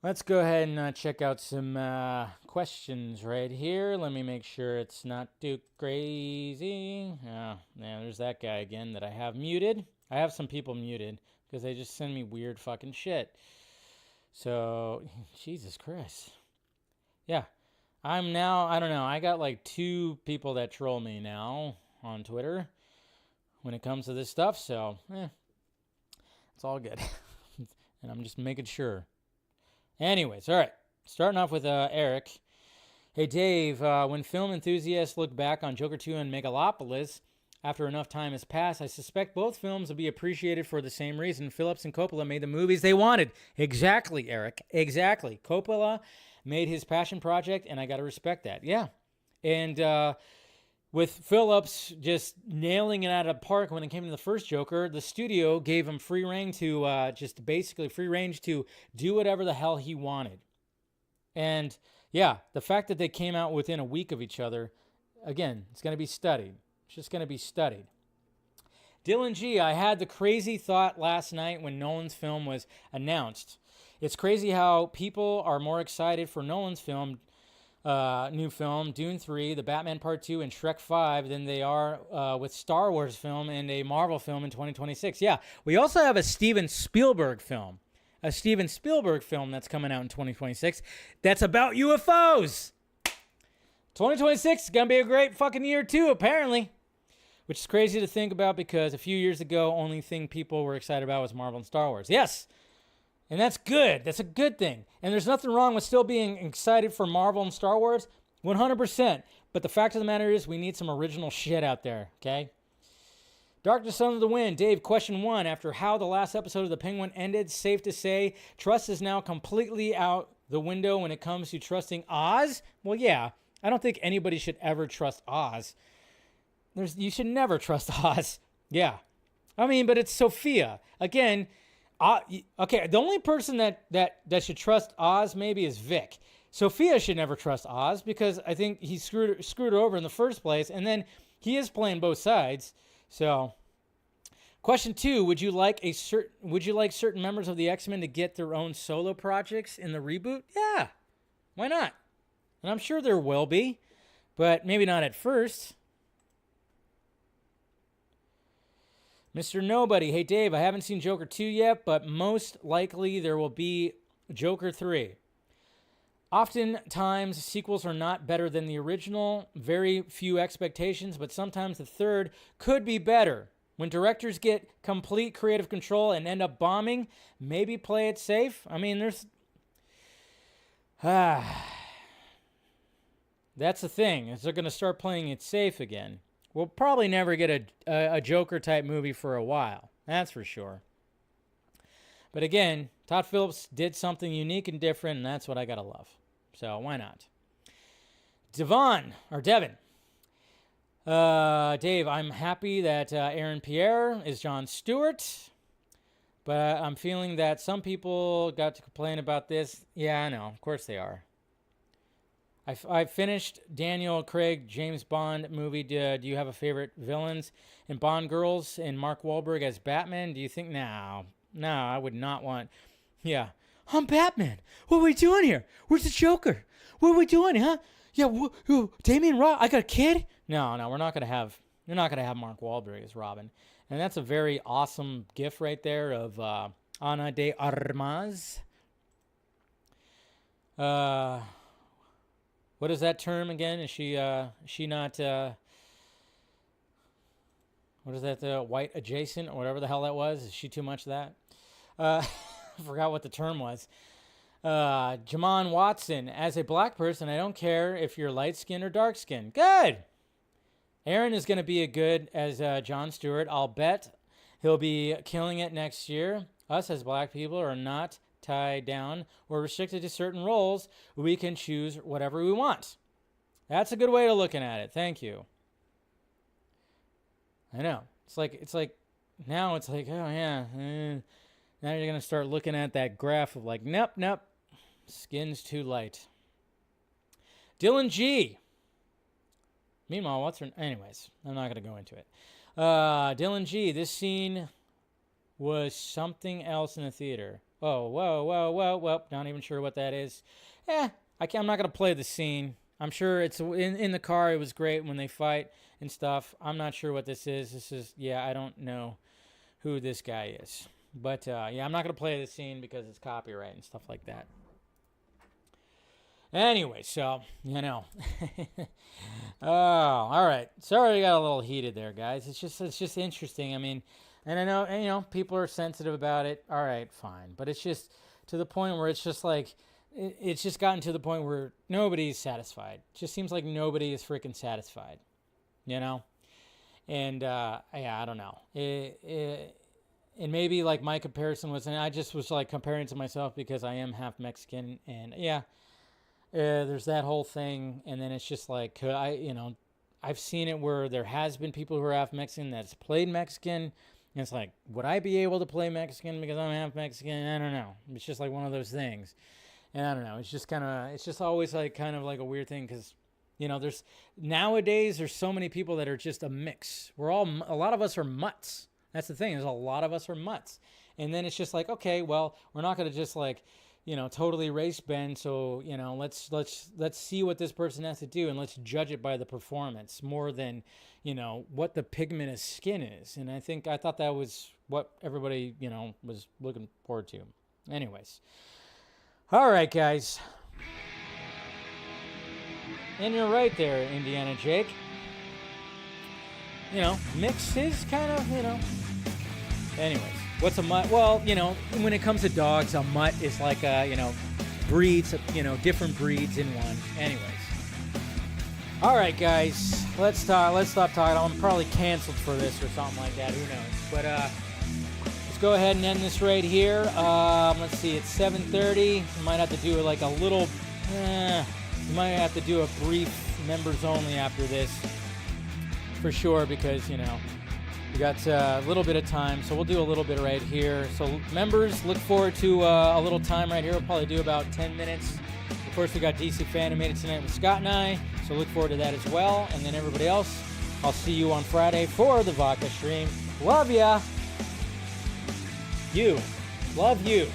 Let's go ahead and check out some questions right here. Let me make sure it's not too crazy. Oh, yeah, there's that guy again that I have muted. I have some people muted because they just send me weird fucking shit. So, Jesus Christ. Yeah. I don't know. I got like 2 people that troll me now on Twitter when it comes to this stuff. So, it's all good. And I'm just making sure. Anyways, all right. Starting off with Eric. Hey, Dave, when film enthusiasts look back on Joker 2 and Megalopolis, after enough time has passed, I suspect both films will be appreciated for the same reason. Phillips and Coppola made the movies they wanted. Exactly, Eric. Exactly. Coppola made his passion project, and I got to respect that. Yeah. And with Phillips just nailing it out of the park when it came to the first Joker, the studio gave him free reign to do whatever the hell he wanted. And, yeah, the fact that they came out within a week of each other, again, it's going to be studied. It's just going to be studied. Dylan G, I had the crazy thought last night when Nolan's film was announced. It's crazy how people are more excited for Nolan's film, new film, Dune 3, The Batman Part 2, and Shrek 5 than they are with Star Wars film and a Marvel film in 2026. Yeah, we also have a Steven Spielberg film. A Steven Spielberg film that's coming out in 2026 that's about UFOs. 2026 is going to be a great fucking year too, apparently. Which is crazy to think about because a few years ago, only thing people were excited about was Marvel and Star Wars. Yes, and that's good. That's a good thing. And there's nothing wrong with still being excited for Marvel and Star Wars, 100%. But the fact of the matter is we need some original shit out there, okay? Darkness Under the Wind. Dave, question 1. After how the last episode of The Penguin ended, safe to say, trust is now completely out the window when it comes to trusting Oz? Well, yeah. I don't think anybody should ever trust Oz. You should never trust Oz. Yeah. I mean, but it's Sophia. Again, okay, the only person that should trust Oz maybe is Vic. Sophia should never trust Oz because I think he screwed her over in the first place, and then he is playing both sides. So, question 2, would you like certain members of the X-Men to get their own solo projects in the reboot? Yeah. Why not? And I'm sure there will be, but maybe not at first. Mr. Nobody, hey Dave, I haven't seen Joker 2 yet, but most likely there will be Joker 3. Oftentimes, sequels are not better than the original. Very few expectations, but sometimes the third could be better. When directors get complete creative control and end up bombing, maybe play it safe. I mean, there's... That's the thing, is they're going to start playing it safe again. We'll probably never get a Joker-type movie for a while. That's for sure. But again, Todd Phillips did something unique and different, and that's what I gotta love. So why not? Devin. Dave, I'm happy that Aaron Pierre is Jon Stewart, but I'm feeling that some people got to complain about this. Yeah, I know. Of course they are. I finished Daniel Craig James Bond movie. Do you have a favorite villains? And Bond girls and Mark Wahlberg as Batman? Do you think? No, I would not want. Yeah, I'm Batman. What are we doing here? Where's the Joker? What are we doing, huh? Yeah, Damien Ross. I got a kid? No, we're not gonna have. You're not gonna have Mark Wahlberg as Robin. And that's a very awesome gif right there of Ana de Armas. What is that term again? Is she not, what is that, white adjacent or whatever the hell that was? Is she too much of that? I forgot what the term was. Jamon Watson, as a black person, I don't care if you're light-skinned or dark-skinned. Good! Aaron is going to be good as Jon Stewart. I'll bet he'll be killing it next year. Us as black people are not tied down or restricted to certain roles. We can choose whatever we want. That's a good way of looking at it. Thank you. I know. It's like now it's like, oh yeah. Now you're going to start looking at that graph of like, nope. Skin's too light. Dylan G. Meanwhile, anyways, I'm not going to go into it. Dylan G. This scene was something else in the theater. Oh, whoa. Not even sure what that is. I'm not going to play the scene. I'm sure it's in the car. It was great when they fight and stuff. I'm not sure what this is. I don't know who this guy is. But, I'm not going to play the scene because it's copyright and stuff like that. Anyway, so, Oh, all right. Sorry I got a little heated there, guys. It's just interesting. I mean, and I know, people are sensitive about it. All right, fine. But it's just to the point where it's just like, it's just gotten to the point where nobody's satisfied. It just seems like nobody is freaking satisfied, And, I don't know. And maybe like my comparison was, and I just was like comparing to myself because I am half Mexican. And there's that whole thing. And then it's just like, I've seen it where there has been people who are half Mexican that's played Mexican. And it's like, would I be able to play Mexican because I'm half Mexican? I don't know. It's just like one of those things. And I don't know. It's just always like kind of like a weird thing because, nowadays there's so many people that are just a mix. A lot of us are mutts. That's the thing. There's a lot of us are mutts. And then it's just like, okay, well, we're not going to just like, totally race bend. So, let's see what this person has to do and let's judge it by the performance more than, what the pigment of skin is. And I thought that was what everybody, was looking forward to. Anyways. All right, guys. And you're right there, Indiana Jake. Mix is kind of, Anyways, what's a mutt? Well, when it comes to dogs, a mutt is like breeds, different breeds in one. Anyways. All right, guys. Let's stop talking. I'm probably canceled for this or something like that. Who knows? But let's go ahead and end this right here. Let's see. It's 7:30. We might have to do like a little. We might have to do a brief members only after this, for sure, because we got a little bit of time, so we'll do a little bit right here. So members, look forward to a little time right here. We'll probably do about 10 minutes. Of course, we got DC Fanimated tonight with Scott and I, so look forward to that as well. And then everybody else, I'll see you on Friday for the Vodka stream. Love ya. You. Love you.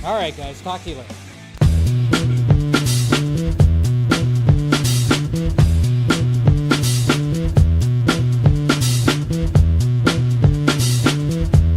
All right, guys. Talk to you later.